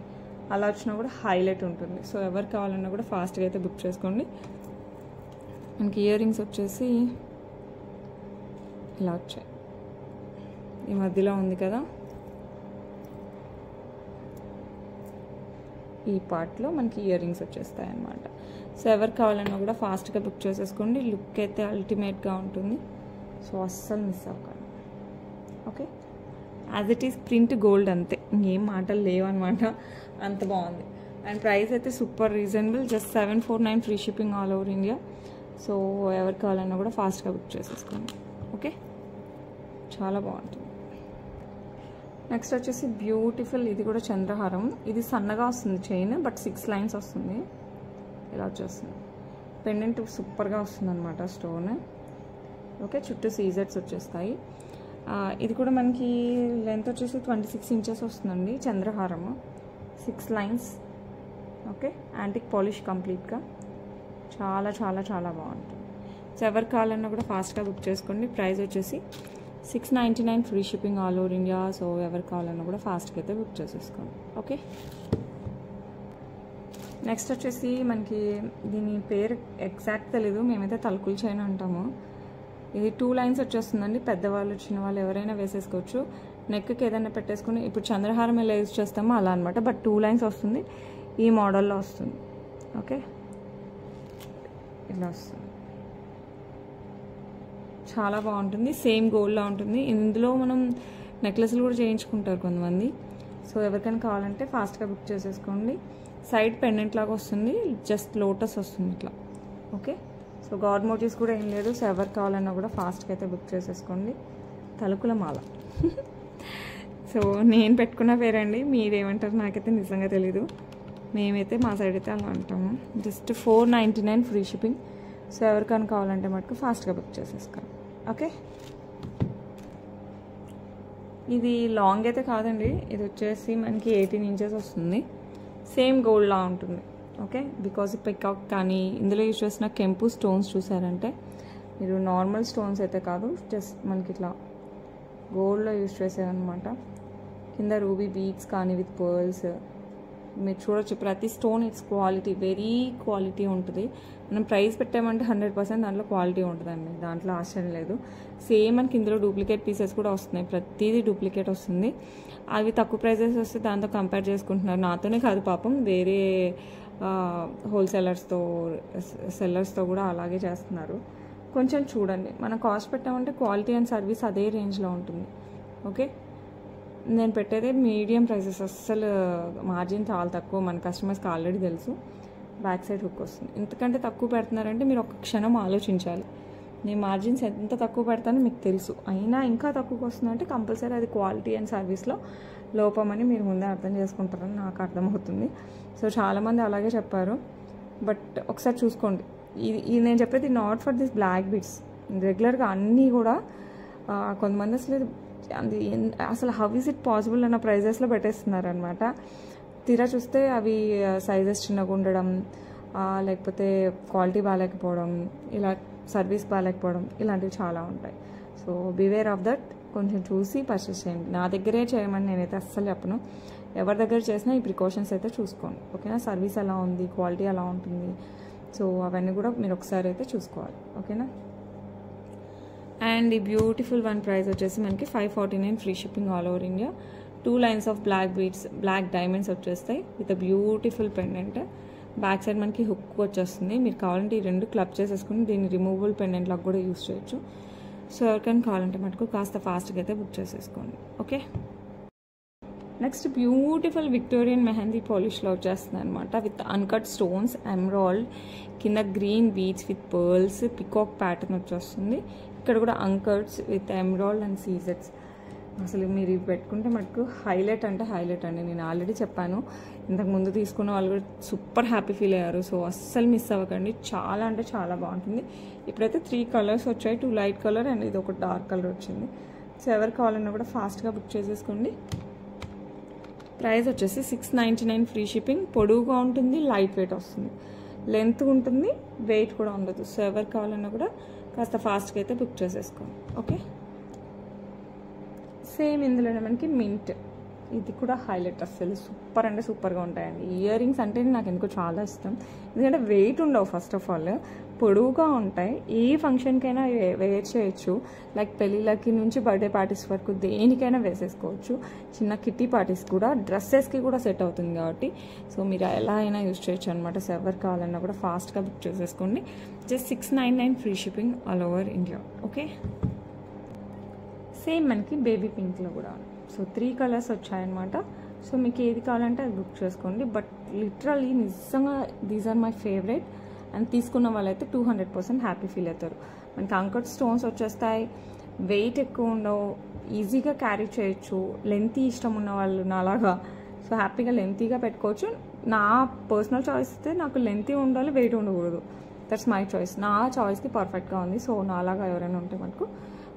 అలా వచ్చినా కూడా హైలైట్ ఉంటుంది. సో ఎవరు కావాలన్నా కూడా ఫాస్ట్గా అయితే బుక్ చేసుకోండి. మనకి ఇయర్ రింగ్స్ వచ్చేసి ఇలా వచ్చాయి. ఈ మధ్యలో ఉంది కదా, ఈ పార్ట్లో మనకి ఇయర్ రింగ్స్ వచ్చేస్తాయి అన్నమాట. సో ఎవరు కావాలన్నా కూడా ఫాస్ట్గా బుక్ చేసేసుకోండి. లుక్ అయితే అల్టిమేట్గా ఉంటుంది. సో అస్సలు మిస్ అవ్వకండి. Okay, as it is print gold అంతే, ఇంకేం మాటలు లేవన్నమాట, అంత బాగుంది. అండ్ ప్రైస్ అయితే super reasonable, just 749 free shipping all over India. So ఎవరు కావాలన్నా కూడా ఫాస్ట్గా బుక్ చేసేసుకోండి. ఓకే, చాలా బాగుంటుంది. నెక్స్ట్ వచ్చేసి బ్యూటిఫుల్, ఇది కూడా చంద్రహారం. ఇది సన్నగా వస్తుంది చైన్, బట్ 6 లైన్స్ వస్తుంది. ఇలా వచ్చేస్తుంది. పెండెంట్ సూపర్గా వస్తుంది అనమాట స్టోన్. ఓకే, చుట్టూ సీజెట్స్ వచ్చేస్తాయి. ఇది కూడా మనకి లెంత్ వచ్చేసి 26 ఇంచెస్ వస్తుందండి. చంద్రహారము 6 లైన్స్ ఓకే, యాంటిక్ పాలిష్ కంప్లీట్గా చాలా చాలా చాలా బాగుంటుంది. సో ఎవరు కావాలన్నా కూడా ఫాస్ట్గా బుక్ చేసుకోండి. ప్రైస్ వచ్చేసి 699 free shipping all over India. So ఎవరు కావాలన్నా కూడా ఫాస్ట్గా అయితే బుక్ చేసేసుకోండి. ఓకే, నెక్స్ట్ వచ్చేసి మనకి దీని పేరు ఎగ్జాక్ట్ తెలీదు, మేమైతే తలుకుల చైన్ అంటాము. ఇది 2 లైన్స్ వచ్చేస్తుందండి. పెద్దవాళ్ళు చిన్నవాళ్ళు ఎవరైనా వేసేసుకోవచ్చు. నెక్కి ఏదైనా పెట్టేసుకుని ఇప్పుడు చంద్రహారం ఎలా యూజ్ చేస్తామో అలా అనమాట. బట్ 2 లైన్స్ వస్తుంది, ఈ మోడల్లో వస్తుంది. ఓకే, ఇలా వస్తుంది, చాలా బాగుంటుంది. సేమ్ గోల్డ్లా ఉంటుంది. ఇందులో మనం నెక్లెస్లు కూడా చేయించుకుంటారు కొంతమంది. సో ఎవరికైనా కావాలంటే ఫాస్ట్గా బుక్ చేసేసుకోండి. సైడ్ పెండెంట్ లాగా వస్తుంది, జస్ట్ లోటస్ వస్తుంది ఇట్లా. ఓకే, సో గాడ్ మోటివ్స్ కూడా ఏం లేదు. సో ఎవరు కావాలన్నా కూడా ఫాస్ట్గా అయితే బుక్ చేసేసుకోండి. తలుకుల మాల సో నేను పెట్టుకున్న పేరండి, మీరేమంటారు నాకైతే నిజంగా తెలీదు. మేమైతే మా సైడ్ అయితే అలా అంటాము. Just 499 free shipping. సో ఎవరికైనా కావాలంటే మటుకు ఫాస్ట్గా బుక్ చేసేసుకోండి. ఓకే, ఇది లాంగ్ అయితే కాదండి, ఇది వచ్చేసి మనకి 18 ఇంచెస్ వస్తుంది. సేమ్ గోల్డ్లా ఉంటుంది. ఓకే, బికాజ్ పికాక్ కానీ ఇందులో యూజ్ చేసిన కెంపు స్టోన్స్ చూసారంటే మీరు నార్మల్ స్టోన్స్ అయితే కాదు, జస్ట్ మనకి ఇట్లా గోల్డ్లో యూజ్ చేసేదన్నమాట. కింద రూబీ బీడ్స్ కానీ విత్ పర్ల్స్ మీరు చూడొచ్చు. ప్రతి stone it's quality, very quality ఉంటుంది. మనం ప్రైస్ పెట్టామంటే 100% దాంట్లో క్వాలిటీ ఉంటుందండి, దాంట్లో ఆశ్చర్యం లేదు. సేమ్ మనకి ఇందులో డూప్లికేట్ పీసెస్ కూడా వస్తున్నాయి, ప్రతిదీ డూప్లికేట్ వస్తుంది. అవి తక్కువ ప్రైజెస్ వస్తే దాంతో కంపేర్ చేసుకుంటున్నారు. నాతోనే కాదు పాపం, వేరే హోల్సేలర్స్తో సెల్లర్స్తో కూడా అలాగే చేస్తున్నారు. కొంచెం చూడండి, మనం కాస్ట్ పెట్టామంటే క్వాలిటీ అండ్ సర్వీస్ అదే రేంజ్లో ఉంటుంది. ఓకే, నేను పెట్టేదే మీడియం ప్రైసెస్, అస్సలు మార్జిన్ చాలా తక్కువ. మన కస్టమర్స్కి ఆల్రెడీ తెలుసు. బ్యాక్ సైడ్ హుక్ వస్తుంది. ఎందుకంటే తక్కువ పెడుతున్నారంటే మీరు ఒక క్షణం ఆలోచించాలి. నేను మార్జిన్స్ ఎంత తక్కువ పెడతానో మీకు తెలుసు, అయినా ఇంకా తక్కువకి వస్తుందంటే కంపల్సరీ అది క్వాలిటీ అండ్ సర్వీస్లో లోపమని మీరు ముందే అర్థం చేసుకుంటారని నాకు అర్థమవుతుంది. సో చాలామంది అలాగే చెప్పారు. బట్ ఒకసారి చూసుకోండి, ఇది నేను చెప్పేది not for this black beads. రెగ్యులర్గా అన్నీ కూడా కొంతమంది అసలు హౌ ఈజ్ ఇట్ పాసిబుల్ అన్న ప్రైజెస్లో పెట్టేస్తున్నారు అనమాట. తీరా చూస్తే అవి సైజెస్ చిన్నగా ఉండడం, లేకపోతే క్వాలిటీ బాగాలేకపోవడం, ఇలా సర్వీస్ బాగాలేకపోవడం, ఇలాంటివి చాలా ఉంటాయి. సో బివేర్ ఆఫ్ దట్, కొంచెం చూసి పర్చేస్ చేయండి. నా దగ్గరే చేయమని నేనైతే అస్సలు చెప్పను. ఎవరి దగ్గర చేసినా ఈ ప్రికాషన్స్ అయితే చూసుకోండి. ఓకేనా, సర్వీస్ ఎలా ఉంది, క్వాలిటీ ఎలా ఉంటుంది, సో అవన్నీ కూడా మీరు ఒకసారి అయితే చూసుకోవాలి. ఓకేనా, అండ్ ఈ బ్యూటిఫుల్ వన్ ప్రైస్ వచ్చేసి మనకి 549 free shipping all over India. 2 lines of black beads, black diamonds వచ్చేస్తాయి with beautiful pendant. Back side మనకి హుక్ వచ్చేస్తుంది. మీరు కావాలంటే ఈ 2 క్లబ్ చేసేసుకుని దీన్ని రిమూవబుల్ పెండెంట్ లాగా కూడా యూస్ చేయొచ్చు. సో ఎవరికైనా కావాలంటే మటుకు కాస్త ఫాస్ట్గా అయితే బుక్ చేసేసుకోండి. Okay, next beautiful Victorian mehndi పాలిష్లో వచ్చేస్తుంది అనమాట. విత్ అన్కట్ స్టోన్స్, ఎమరాల్డ్, కింద green beads with pearls, peacock pattern వచ్చేస్తుంది. ఇక్కడ కూడా అన్కట్స్ విత్ ఎమరాల్డ్ అండ్ సీజెట్స్. అసలు మీరు ఇవి పెట్టుకుంటే మటుకు హైలైట్ అంటే హైలైట్ అండి. నేను ఆల్రెడీ చెప్పాను, ఇంతకు ముందు తీసుకున్న వాళ్ళు కూడా సూపర్ హ్యాపీ ఫీల్ అయ్యారు. సో అస్సలు మిస్ అవ్వకండి, చాలా అంటే చాలా బాగుంటుంది. ఇప్పుడైతే 3 కలర్స్ వచ్చాయి, 2 లైట్ కలర్ అండ్ ఇది ఒక డార్క్ కలర్ వచ్చింది. సో ఎవరు కావాలన్నా కూడా ఫాస్ట్గా బుక్ చేసేసుకోండి. ప్రైస్ వచ్చేసి 699 ఫ్రీ షిప్పింగ్. పొడవుగా ఉంటుంది, లైట్ వెయిట్ వస్తుంది, లెంత్ ఉంటుంది, వెయిట్ కూడా ఉండదు. సో ఎవరు కావాలన్నా కూడా కాస్త ఫాస్ట్గా అయితే బుక్ చేసేసుకోండి. ఓకే, సేమ్ ఇందులోనే మనకి మింట్, ఇది కూడా హైలైట్, అసలు సూపర్ అంటే సూపర్గా ఉంటాయండి. ఇయర్ రింగ్స్ అంటే నాకు ఎందుకో చాలా ఇష్టం, ఎందుకంటే వెయిట్ ఉండవు. ఫస్ట్ ఆఫ్ ఆల్ పొడవుగా ఉంటాయి, ఏ ఫంక్షన్కైనా వేర్ చేయొచ్చు. లైక్ పెళ్ళిళ్ళకి నుంచి బర్త్డే పార్టీస్ వరకు దేనికైనా వేసేసుకోవచ్చు. చిన్న కిట్టి పార్టీస్ కూడా, డ్రెస్సెస్కి కూడా సెట్ అవుతుంది కాబట్టి సో మీరు ఎలా అయినా యూజ్ చేయొచ్చు అనమాట. సో ఎవరు కావాలన్నా కూడా ఫాస్ట్గా బుక్ చేసేసుకోండి. Just 699 free shipping all over India. Okay, same మనకి బేబీ పింక్లో కూడా సో 3 కలర్స్ వచ్చాయన్నమాట. సో మీకు ఏది కావాలంటే అది బుక్ చేసుకోండి. బట్ లిటరల్లీ నిజంగా these are my favourite. And తీసుకున్న వాళ్ళైతే 200% హ్యాపీ ఫీల్ అవుతారు. మనకి అంకట్ స్టోన్స్ వచ్చేస్తాయి, వెయిట్ ఎక్కువ ఉండవు, ఈజీగా క్యారీ చేయొచ్చు. లెంతీ ఇష్టం ఉన్న వాళ్ళు నాలాగా సో హ్యాపీగా లెంతీగా పెట్టుకోవచ్చు. నా పర్సనల్ చాయిస్ అయితే నాకు లెంతీ ఉండాలి, వెయిట్ ఉండకూడదు. That's my choice. నా చాయిస్కి పర్ఫెక్ట్గా ఉంది. సో నాలాగా ఎవరైనా ఉంటే మనకు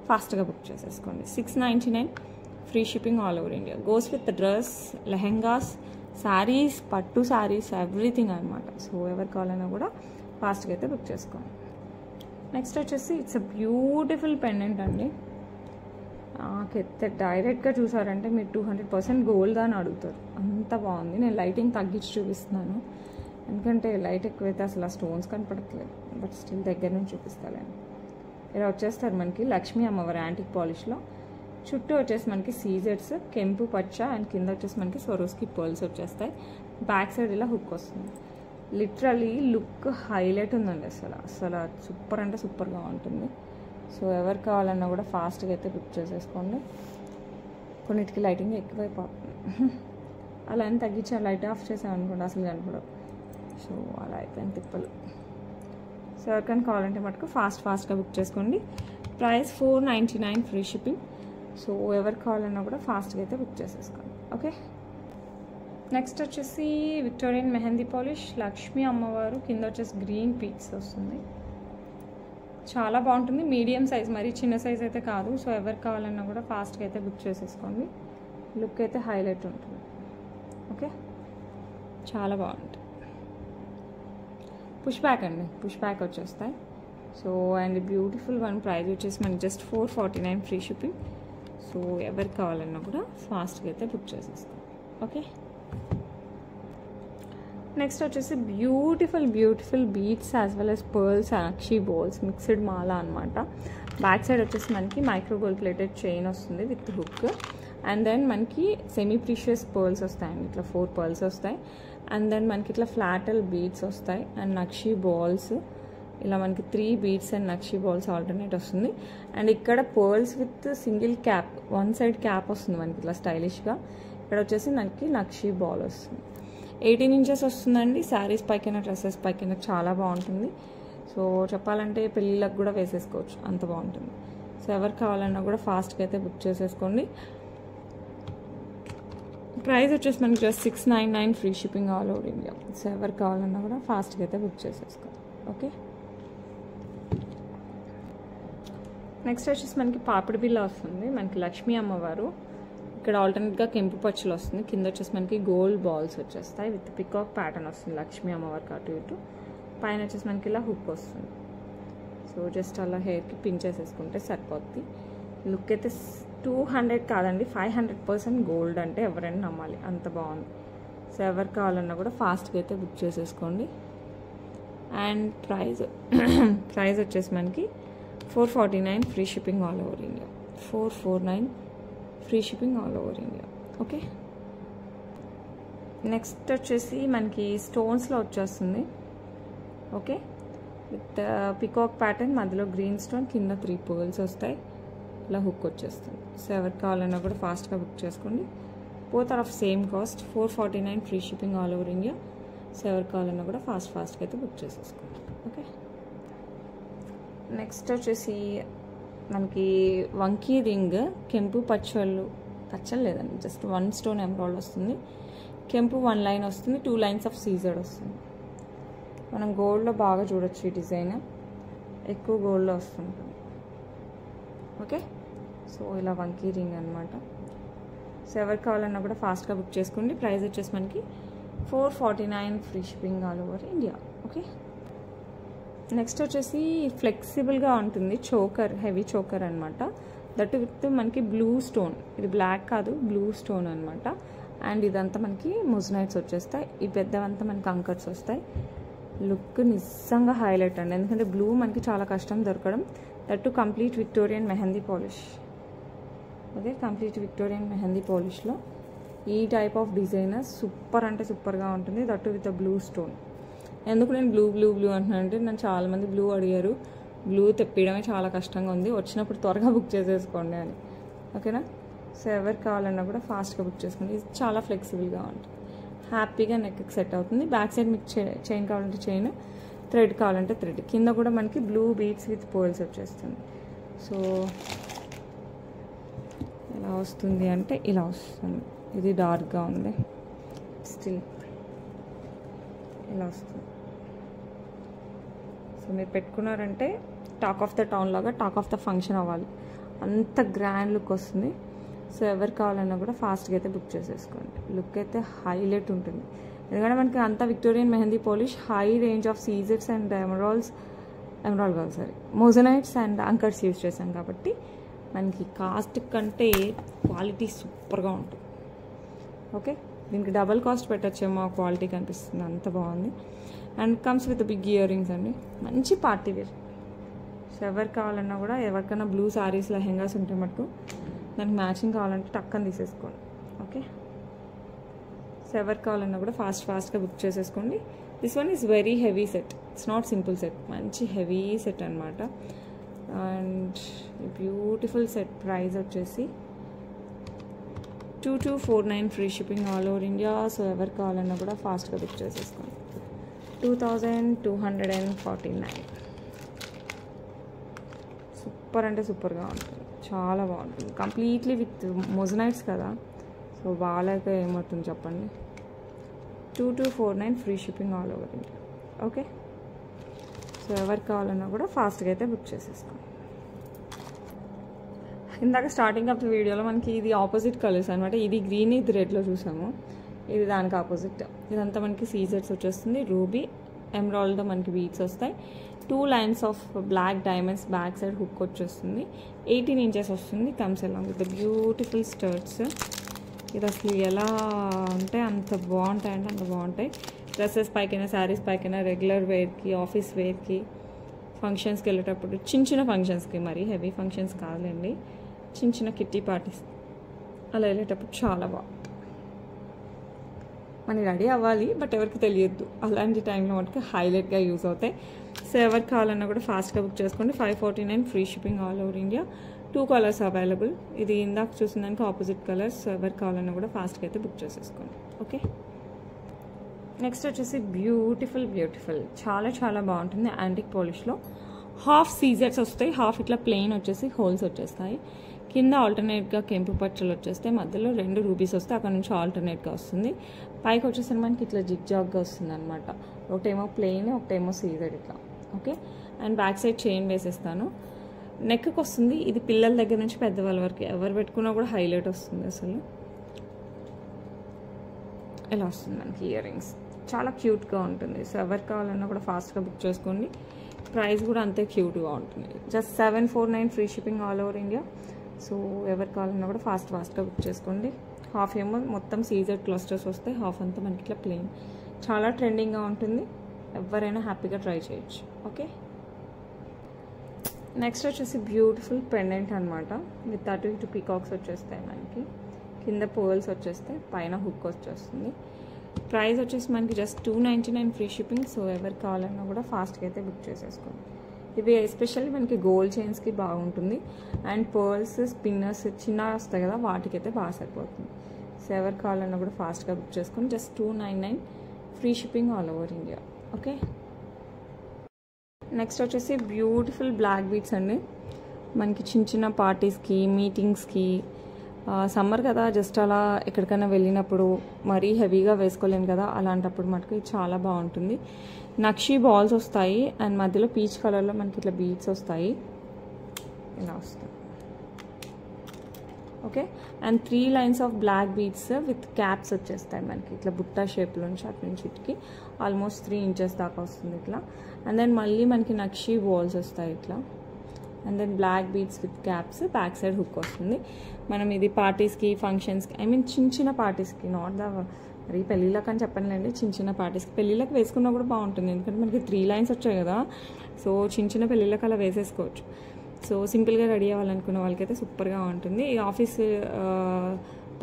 ఫాస్ట్గా బుక్ చేసేసుకోండి. 699 free shipping all over India. Goes with dress, lehengas, saris, పట్టు శారీస్, ఎవ్రీథింగ్ అనమాట. సో ఎవరు కావాలన్నా కూడా ఫాస్ట్గా అయితే బుక్ చేసుకోండి. నెక్స్ట్ వచ్చేసి ఇట్స్ అ బ్యూటిఫుల్ పెండెంట్ అండి. నాకైతే డైరెక్ట్గా చూసారంటే మీరు 200% గోల్డ్ అని అడుగుతారు, అంత బాగుంది. నేను లైటింగ్ తగ్గించి చూపిస్తున్నాను, ఎందుకంటే లైట్ ఎక్కువైతే అసలు ఆ స్టోన్స్ కనపడట్లేదు. బట్ స్టిల్ దగ్గర నుంచి చూపిస్తాను. ఇలా వచ్చేస్తారు మనకి లక్ష్మీ అమ్మవారి యాంటిక్ పాలిష్లో. చుట్టూ వచ్చేసి మనకి సీజెడ్స్, కెంపు పచ్చ, అండ్ కింద వచ్చేసి మనకి సొరోస్కి పర్ల్స్ వచ్చేస్తాయి. బ్యాక్ సైడ్ ఇలా హుక్ వస్తుంది. లిటరలీ లుక్ హైలైట్ ఉందండి. అసలు సూపర్ అంటే సూపర్గా ఉంటుంది. సో ఎవరు కావాలన్నా కూడా ఫాస్ట్గా అయితే బుక్ చేసేసుకోండి. కొన్నిటికి లైటింగ్ ఎక్కువైపోతుంది, అలా అని తగ్గించి లైట్ ఆఫ్ చేసామనుకోండి అసలు కనపడవు. సో అలా అయిపోయింది తిప్పలు. సో ఎవరికైనా కావాలంటే మటుకు ఫాస్ట్గా బుక్ చేసుకోండి. Price 499 free shipping. సో ఎవరు కావాలన్నా కూడా ఫాస్ట్గా అయితే బుక్ చేసేసుకోండి. ఓకే, నెక్స్ట్ వచ్చేసి విక్టోరియన్ మెహందీ పాలిష్, లక్ష్మీ అమ్మవారు, కింద వచ్చేసి గ్రీన్ పీట్స్ వస్తుంది. చాలా బాగుంటుంది. మీడియం సైజ్, మరి చిన్న సైజ్ అయితే కాదు. సో ఎవరు కావాలన్నా కూడా ఫాస్ట్గా అయితే బుక్ చేసేసుకోండి. లుక్ అయితే హైలైట్ ఉంటుంది. ఓకే, చాలా బాగుంటుంది. పుష్ బ్యాక్ అండి, పుష్ బ్యాక్ వచ్చేస్తాయి. So and beautiful one. Price వచ్చేసి మనకి జస్ట్ 449 ఫ్రీ షిప్పింగ్. సో ఎవరు కావాలన్నా కూడా ఫాస్ట్గా అయితే బుక్ చేసేసుకోండి. ఓకే, నెక్స్ట్ వచ్చేసి beautiful beads as well as pearls, అక్షి బాల్స్, మిక్స్డ్ మాల అనమాట. బ్యాక్ సైడ్ వచ్చేసి మనకి మైక్రో గోల్డ్ ప్లేటెడ్ చైన్ వస్తుంది విత్ హుక్. అండ్ దెన్ మనకి సెమీ ప్రీషియస్ పర్ల్స్ వస్తాయండి, ఇట్లా 4 పర్ల్స్ వస్తాయి. అండ్ దెన్ మనకి ఇట్లా ఫ్లాటల్ బీడ్స్ వస్తాయి అండ్ నక్షి బాల్స్. ఇలా మనకి 3 beads and nakshi balls alternate వస్తుంది. అండ్ ఇక్కడ pearls with single cap, 1 side cap వస్తుంది మనకి ఇట్లా స్టైలిష్గా. ఇక్కడ వచ్చేసి మనకి నక్షి బాల్ వస్తుంది. 18 ఇంచెస్ వస్తుందండి. శారీస్ పైకైనా డ్రెస్సెస్ పైకైనా చాలా బాగుంటుంది. సో చెప్పాలంటే పెళ్ళిళ్ళకి కూడా వేసేసుకోవచ్చు, అంత బాగుంటుంది. సో ఎవరు కావాలన్నా కూడా ఫాస్ట్గా అయితే బుక్ చేసేసుకోండి. ప్రైస్ వచ్చేసి మనకి just 699 free shipping all over India. So ఎవరు కావాలన్నా కూడా ఫాస్ట్గా అయితే బుక్ చేసేసుకోండి. ఓకే, నెక్స్ట్ వచ్చేసి మనకి పాపిడి బిల్ల వస్తుంది. మనకి లక్ష్మీ అమ్మవారు, ఇక్కడ ఆల్టర్నేట్గా కెంపు పచ్చలు వస్తుంది. కింద వచ్చేసి మనకి గోల్డ్ బాల్స్ వచ్చేస్తాయి విత్ పికాక్ ప్యాటర్న్ వస్తుంది లక్ష్మీ అమ్మవారికి అటు ఇటు. పైన వచ్చేసి మనకి ఇలా హుక్ వస్తుంది. సో జస్ట్ అలా హెయిర్కి పిన్ చేసేసుకుంటే సరిపోద్ది. లుక్ అయితే 200 కాదండి, 500% గోల్డ్ అంటే ఎవరైనా నమ్మాలి, అంత బాగుంది. సో ఎవరు కావాలన్నా కూడా ఫాస్ట్గా అయితే బుక్ చేసేసుకోండి. అండ్ ప్రైస్ వచ్చేసి మనకి 449 free shipping all over India. 449 free shipping all over India. Okay, next వచ్చేసి మనకి స్టోన్స్లో వచ్చేస్తుంది. ఓకే, విత్ పికాక్ ప్యాటర్న్, మధ్యలో గ్రీన్ స్టోన్, కింద 3 పర్ల్స్ వస్తాయి. ఇలా హుక్ వచ్చేస్తుంది. సో ఎవరికి కావాలన్నా కూడా ఫాస్ట్గా బుక్ చేసుకోండి. Both are of same cost, 449 free shipping all over India. So ఎవరికి కావాలన్నా కూడా ఫాస్ట్గా అయితే బుక్ చేసేసుకోండి. ఓకే, నెక్స్ట్ వచ్చేసి మనకి వంకీ రింగ్, కెంపు పచ్చళ్ళు లేదండి, జస్ట్ 1 స్టోన్ ఎంబ్రాయిడ్ వస్తుంది. కెంపు 1 లైన్ వస్తుంది, 2 లైన్స్ ఆఫ్ సీజెడ్ వస్తుంది. మనం గోల్డ్లో బాగా చూడొచ్చు ఈ డిజైన్, ఎక్కువ గోల్డ్లో వస్తుంది. ఓకే, సో ఇలా వంకీ రింగ్ అనమాట. సో ఎవరికి కావాలన్నా కూడా ఫాస్ట్గా బుక్ చేసుకోండి. ప్రైస్ వచ్చేసి మనకి 449 free shipping all over India. Okay, next వచ్చేసి ఫ్లెక్సిబుల్గా ఉంటుంది చోకర్, హెవీ చోకర్ అనమాట. దట్ విత్ మనకి బ్లూ స్టోన్, ఇది బ్లాక్ కాదు బ్లూ స్టోన్ అనమాట. అండ్ ఇదంతా మనకి మొజనైట్స్ వచ్చేస్తాయి. ఈ పెద్దవంతా మనకి అంకర్స్ వస్తాయి. లుక్ నిజంగా హైలైట్ అండి, ఎందుకంటే బ్లూ మనకి చాలా కష్టం దొరకడం. That to complete Victorian mehndi polish. Okay, complete Victorian mehndi పాలిష్లో ఈ టైప్ ఆఫ్ డిజైనర్ సూపర్ అంటే సూపర్గా ఉంటుంది. That with blue stone. ఎందుకు నేను బ్లూ అంటున్నాను అంటే, నన్ను చాలామంది బ్లూ అడిగారు. బ్లూ తెప్పియడమే చాలా కష్టంగా ఉంది, వచ్చినప్పుడు త్వరగా బుక్ చేసేసుకోండి అని. ఓకేనా, సో ఎవరు కావాలన్నా కూడా ఫాస్ట్గా బుక్ చేసుకోండి. ఇది చాలా ఫ్లెక్సిబుల్గా ఉంటుంది, హ్యాపీగా నెక్కి సెట్ అవుతుంది. బ్యాక్ సైడ్ మీకు చైన్ కావాలంటే చైన్, థ్రెడ్ కావాలంటే థ్రెడ్. కింద కూడా మనకి బ్లూ బీడ్స్ విత్ పర్ల్స్ వచ్చేస్తుంది. సో ఎలా వస్తుంది అంటే ఇలా వస్తుంది. ఇది డార్క్గా ఉంది, స్టిల్ ఇలా వస్తుంది. సో మీరు పెట్టుకున్నారంటే టాక్ ఆఫ్ ద టౌన్ లాగా, టాక్ ఆఫ్ ద ఫంక్షన్ అవ్వాలి, అంత గ్రాండ్ లుక్ వస్తుంది. సో ఎవరు కావాలన్నా కూడా ఫాస్ట్గా అయితే బుక్ చేసేసుకోండి. లుక్ అయితే హైలైట్ ఉంటుంది, ఎందుకంటే మనకి అంతా Victorian mehndi polish, high range of సీజెట్స్ అండ్ ఎమరాల్డ్ కాదు సారీ మోజనైట్స్ అండ్ అంకర్స్ యూజ్ చేసాం కాబట్టి మనకి కాస్ట్ కంటే క్వాలిటీ సూపర్గా ఉంటుంది. ఓకే, దీనికి డబల్ కాస్ట్ పెట్టచ్చేమో క్వాలిటీ కనిపిస్తుంది, అంత బాగుంది. And comes with big ear rings అండి, మంచి పార్టీ వేర్. సో ఎవరు కావాలన్నా కూడా, ఎవరికైనా బ్లూ సారీస్ లెహెంగాస్ ఉంటే మటుకు దానికి మ్యాచింగ్ కావాలంటే టక్కని తీసేసుకోండి. ఓకే, సో ఎవరు కావాలన్నా కూడా ఫాస్ట్గా బుక్ చేసేసుకోండి. This one is very heavy set, it's not simple set, మంచి హెవీ సెట్ అనమాట. అండ్ బ్యూటిఫుల్ సెట్ ప్రైస్ వచ్చేసి 2249 free shipping all over India. So ఎవరు కావాలన్నా కూడా ఫాస్ట్గా బుక్ చేసేసుకోండి. 2249. సూపర్ అంటే సూపర్గా ఉంటుంది, చాలా బాగుంటుంది. కంప్లీట్లీ విత్ మొజనైట్స్ కదా, సో వాళ్ళైతే ఏమవుతుంది చెప్పండి. 2249 free shipping all over India. Okay, so ఎవరికి కావాలన్నా కూడా ఫాస్ట్గా అయితే బుక్ చేసేసుకోండి. ఇందాక స్టార్టింగ్ ఆఫ్ ద వీడియోలో మనకి ఇది ఆపోజిట్ కలర్స్ అనమాట, ఇది గ్రీన్ ఇది రెడ్లో చూసాము, ఇది దానికి ఆపోజిట్. ఇదంతా మనకి సీజెట్స్ వచ్చేస్తుంది, రూబీ ఎమరాల్డ్తో మనకి బీడ్స్ వస్తాయి, 2 lines of black diamonds, back side hook వచ్చేస్తుంది, 18 ఇంచెస్ వస్తుంది. Comes along with beautiful studs. ఇది అసలు ఎలా అంటే అంత బాగుంటాయి అంటే అంత బాగుంటాయి. డ్రెస్సెస్ పైకైనా, శారీస్ పైకైనా, రెగ్యులర్ వేర్కి, ఆఫీస్ వేర్కి, ఫంక్షన్స్కి వెళ్ళేటప్పుడు, చిన్న ఫంక్షన్స్కి, మరీ హెవీ ఫంక్షన్స్ కాదులేండి, చిన్న కిట్టి పార్టీస్ అలా వెళ్ళేటప్పుడు చాలా బాగుంటుంది. మనకి రెడీ అవ్వాలి బట్ ఎవరికి తెలియద్దు, అలాంటి టైంలో మటుకు హైలైట్గా యూజ్ అవుతాయి. సో ఎవరికి కావాలన్నా కూడా ఫాస్ట్గా బుక్ చేసుకోండి. 549 free shipping all over India. 2 colours available, ఇది ఇందాక చూసిన దానికి ఆపోజిట్ కలర్స్. సో ఎవరికి కావాలన్నా కూడా ఫాస్ట్గా అయితే బుక్ చేసేసుకోండి. ఓకే, నెక్స్ట్ వచ్చేసి బ్యూటిఫుల్ చాలా బాగుంటుంది యాంటిక్ పాలిష్లో. హాఫ్ సీజర్స్ వస్తాయి, హాఫ్ ఇట్లా ప్లెయిన్ వచ్చేసి హోల్స్ వచ్చేస్తాయి. కింద ఆల్టర్నేట్గా కెంపు పచ్చలు వచ్చేస్తాయి, మధ్యలో 2 రూబీస్ వస్తాయి, అక్కడ నుంచి ఆల్టర్నేట్గా వస్తుంది. పైకి వచ్చేసరికి మనకి ఇట్లా జిగ్జాగ్గా వస్తుంది అనమాట, ఒకటేమో ప్లెయిన్ ఒకటేమో సీజర్ ఇట్లా. Okay, and back side chain వేసేస్తాను, నెక్కి వస్తుంది. ఇది పిల్లల దగ్గర నుంచి పెద్దవాళ్ళ వరకు ఎవరు పెట్టుకున్నా కూడా హైలైట్ వస్తుంది. అసలు ఇలా వస్తుంది మనకి ఇయర్ రింగ్స్, చాలా క్యూట్గా ఉంటుంది. సో ఎవరికి కావాలన్నా కూడా ఫాస్ట్గా బుక్ చేసుకోండి. ప్రైస్ కూడా అంతే క్యూట్గా ఉంటుంది, just 749 free shipping all over India. So ఎవరికి కావాలన్నా కూడా ఫాస్ట్గా బుక్ చేసుకోండి. హాఫ్ ఏమో మొత్తం సీజర్ క్లస్టర్స్ వస్తాయి, హాఫ్ అంతా మనకి ఇట్లా ప్లెయిన్, చాలా ట్రెండింగ్గా ఉంటుంది, ఎవరైనా హ్యాపీగా ట్రై చేయొచ్చు. ఓకే, నెక్స్ట్ వచ్చేసి బ్యూటిఫుల్ పెండెంట్ అనమాట, విత్ అటు ఇటు పీకాక్స్ వచ్చేస్తాయి మనకి, కింద పోల్స్ వచ్చేస్తాయి, పైన హుక్ వచ్చేస్తుంది. ప్రైస్ వచ్చేసి మనకి జస్ట్ 299 ఫ్రీ షిప్పింగ్. సో ఎవరికి కావాలన్నా కూడా ఫాస్ట్గా అయితే బుక్ చేసేసుకోండి. ఇవి ఎస్పెషల్లీ మనకి గోల్డ్ చైన్స్కి బాగుంటుంది, అండ్ పర్ల్స్, స్పిన్నర్స్ చిన్న వస్తాయి కదా, వాటికైతే బాగా సరిపోతుంది. సో ఎవరికి కావాలన్నా కూడా ఫాస్ట్గా బుక్ చేసుకొని just 299 free shipping all over India. Okay, next వచ్చేసి బ్యూటిఫుల్ బ్లాక్ బీడ్స్ అండి, మనకి చిన్న పార్టీస్కి, మీటింగ్స్కి, సమ్మర్ కదా, జస్ట్ అలా ఎక్కడికైనా వెళ్ళినప్పుడు మరీ హెవీగా వేసుకోలేము కదా, అలాంటప్పుడు మటుకు ఇది చాలా బాగుంటుంది. నక్షీ బాల్స్ వస్తాయి, అండ్ మధ్యలో పీచ్ కలర్లో మనకి ఇట్లా బీడ్స్ వస్తాయి, ఇలా వస్తాయి. Okay, and 3 lines of black beads with caps వచ్చేస్తాయి మనకి, ఇట్లా బుట్టా షేప్లో నుంచి అటు నుంచి ఇటుకి ఆల్మోస్ట్ 3 ఇంచెస్ దాకా వస్తుంది ఇట్లా. అండ్ దెన్ మళ్ళీ మనకి నక్షీ బాల్స్ వస్తాయి ఇట్లా, and then black beads with caps, back side hook వస్తుంది. మనం ఇది పార్టీస్కి, ఫంక్షన్స్కి, ఐ మీన్ చిన్న పార్టీస్కి, నాట్ ద మరి పెళ్ళిళ్ళకి అని చెప్పనులేండి, చిన్న పార్టీస్కి, పెళ్ళిళ్ళకి వేసుకున్నా కూడా బాగుంటుంది, ఎందుకంటే మనకి 3 లైన్స్ వచ్చాయి కదా. సో చిన్న పెళ్ళిళ్ళకి అలా వేసేసుకోవచ్చు. సో సింపుల్గా రెడీ అవ్వాలనుకున్న వాళ్ళకైతే సూపర్గా ఉంటుంది. ఈ ఆఫీస్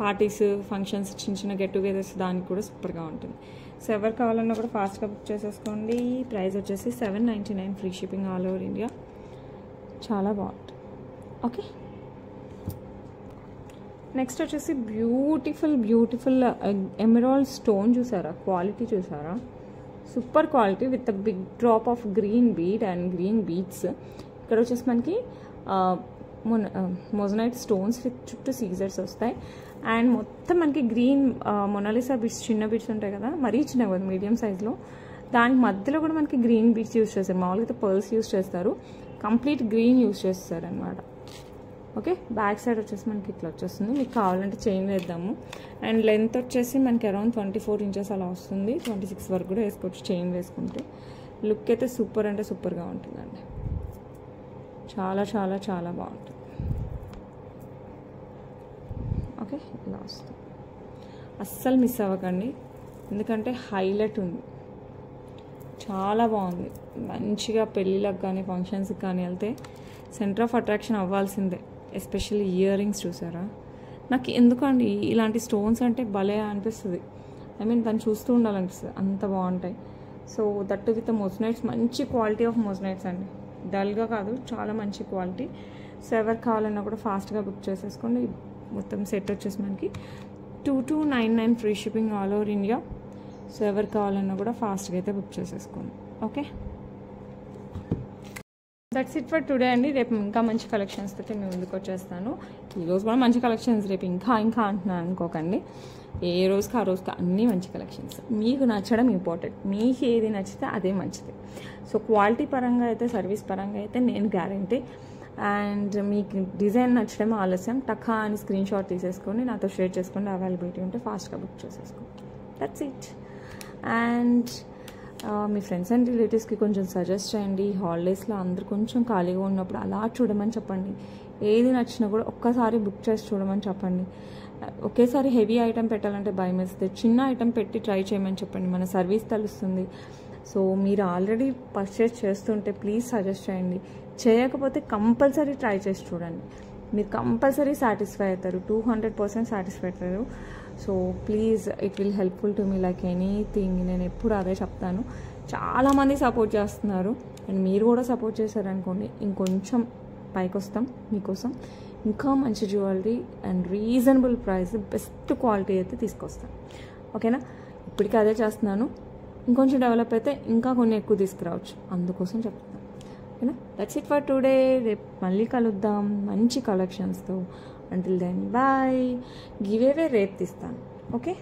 పార్టీస్, ఫంక్షన్స్, చిన్న గెట్ టుగెదర్స్ దానికి కూడా సూపర్గా ఉంటుంది. సో ఎవరు కావాలన్నా కూడా ఫాస్ట్గా బుక్ చేసేసుకోండి. ప్రైస్ వచ్చేసి 799 free shipping all over India, చాలా బాగుంటుంది. ఓకే, నెక్స్ట్ వచ్చేసి బ్యూటిఫుల్ ఎమరాల్డ్ స్టోన్ చూసారా, క్వాలిటీ చూసారా, super quality with a big drop of green bead and green beads. ఇక్కడ వచ్చేసి మనకి మొజనైట్ స్టోన్స్ విత్ చుట్టూ సీజర్స్ వస్తాయి, అండ్ మొత్తం మనకి గ్రీన్ మొనాలిసా బీడ్స్, చిన్న బీడ్స్ ఉంటాయి కదా, మరీ చిన్నవి కదా, మీడియం సైజ్లో, దానికి మధ్యలో కూడా మనకి గ్రీన్ బీడ్స్ యూజ్ చేస్తారు. మామూలుగా పర్ల్స్ యూజ్ చేస్తారు, కంప్లీట్ గ్రీన్ యూజ్ చేస్తారు అనమాట. ఓకే, బ్యాక్ సైడ్ వచ్చేసి మనకి ఇట్లా వచ్చేస్తుంది. మీకు కావాలంటే చైన్ వేద్దాము. అండ్ లెంత్ వచ్చేసి మనకి అరౌండ్ 24 ఇంచెస్ అలా వస్తుంది. 26 వరకు కూడా వేసుకోవచ్చు చైన్ వేసుకుంటే. లుక్ అయితే సూపర్ అంటే సూపర్గా ఉంటుందండి. చాలా చాలా చాలా బాగుంటుంది. ఓకే, ఇలా వస్తుంది. అస్సలు మిస్ అవ్వకండి, ఎందుకంటే హైలైట్ ఉంది, చాలా బాగుంది. మంచిగా పెళ్ళిళ్ళకి కానీ ఫంక్షన్స్కి కానీ వెళ్తే సెంటర్ ఆఫ్ అట్రాక్షన్ అవ్వాల్సిందే. ఎస్పెషల్లీ ఇయర్ రింగ్స్ చూసారా, నాకు ఎందుకండి ఇలాంటి స్టోన్స్ అంటే భలే అనిపిస్తుంది. ఐ మీన్ దాన్ని చూస్తూ ఉండాలనిపిస్తుంది, అంత బాగుంటాయి. సో దట్టు విత్ మోజనైట్స్, మంచి క్వాలిటీ ఆఫ్ మోజనైట్స్ అండి, డల్గా కాదు, చాలా మంచి క్వాలిటీ. సో ఎవరు కావాలన్నా కూడా ఫాస్ట్గా బుక్ చేసేసుకోండి. మొత్తం సెట్ వచ్చేసి మనకి 2299 free shipping all over India. So ఎవరు కావాలన్నా కూడా ఫాస్ట్గా అయితే బుక్ చేసేసుకోండి. Okay, that's it for today అండి. రేపు ఇంకా మంచి కలెక్షన్స్ అయితే మేము ముందుకు వచ్చేస్తాను. ఈరోజు కూడా మంచి కలెక్షన్స్, రేపు ఇంకా అంటున్నాను అనుకోకండి. ఏ రోజుకి ఆ రోజుకి అన్నీ మంచి కలెక్షన్స్. మీకు నచ్చడం ఇంపార్టెంట్, మీకు ఏది నచ్చితే అదే మంచిది. సో క్వాలిటీ పరంగా అయితే, సర్వీస్ పరంగా అయితే నేను గ్యారంటీ. అండ్ మీకు డిజైన్ నచ్చడం ఆలస్యం, టకా అని స్క్రీన్ షాట్ తీసేసుకొని నాతో షేర్ చేసుకోండి. అవైలబిలిటీ ఉంటే ఫాస్ట్గా బుక్ చేసేసుకోండి. That's it. And me friends and రిలేటివ్స్కి కొంచెం సజెస్ట్ చేయండి. హాలిడేస్లో అందరూ కొంచెం ఖాళీగా ఉన్నప్పుడు అలా చూడమని చెప్పండి. ఏది నచ్చినా కూడా ఒక్కసారి బుక్ చేసి చూడమని చెప్పండి. ఒకేసారి హెవీ ఐటెం పెట్టాలంటే భయం వేస్తే చిన్న ఐటెం పెట్టి ట్రై చేయమని చెప్పండి. మన సర్వీస్ తెలుస్తుంది. సో మీరు ఆల్రెడీ పర్చేస్ చేస్తుంటే ప్లీజ్ సజెస్ట్ చేయండి. చేయకపోతే కంపల్సరీ ట్రై చేసి చూడండి. మీరు కంపల్సరీ సాటిస్ఫై అవుతారు, 200% సాటిస్ఫై అవుతారు. So please, it will helpful to me like anything. నేను ఎప్పుడు అదే చెప్తాను. చాలామంది సపోర్ట్ చేస్తున్నారు, అండ్ మీరు కూడా సపోర్ట్ చేశారనుకోండి ఇంకొంచెం పైకి వస్తాం మీకోసం. ఇంకా మంచి jewellery and reasonable price, best quality అయితే తీసుకొస్తాను. ఓకేనా, ఇప్పటికీ అదే చేస్తున్నాను. ఇంకొంచెం డెవలప్ అయితే ఇంకా కొన్ని ఎక్కువ తీసుకురావచ్చు, అందుకోసం చెప్తున్నాను. ఓకేనా, దట్స్ ఇట్ ఫర్ టుడే. రేపు మళ్ళీ కలుద్దాం మంచి కలెక్షన్స్తో. Until then bye. Give away రేపు తీస్తాను. ఓకే.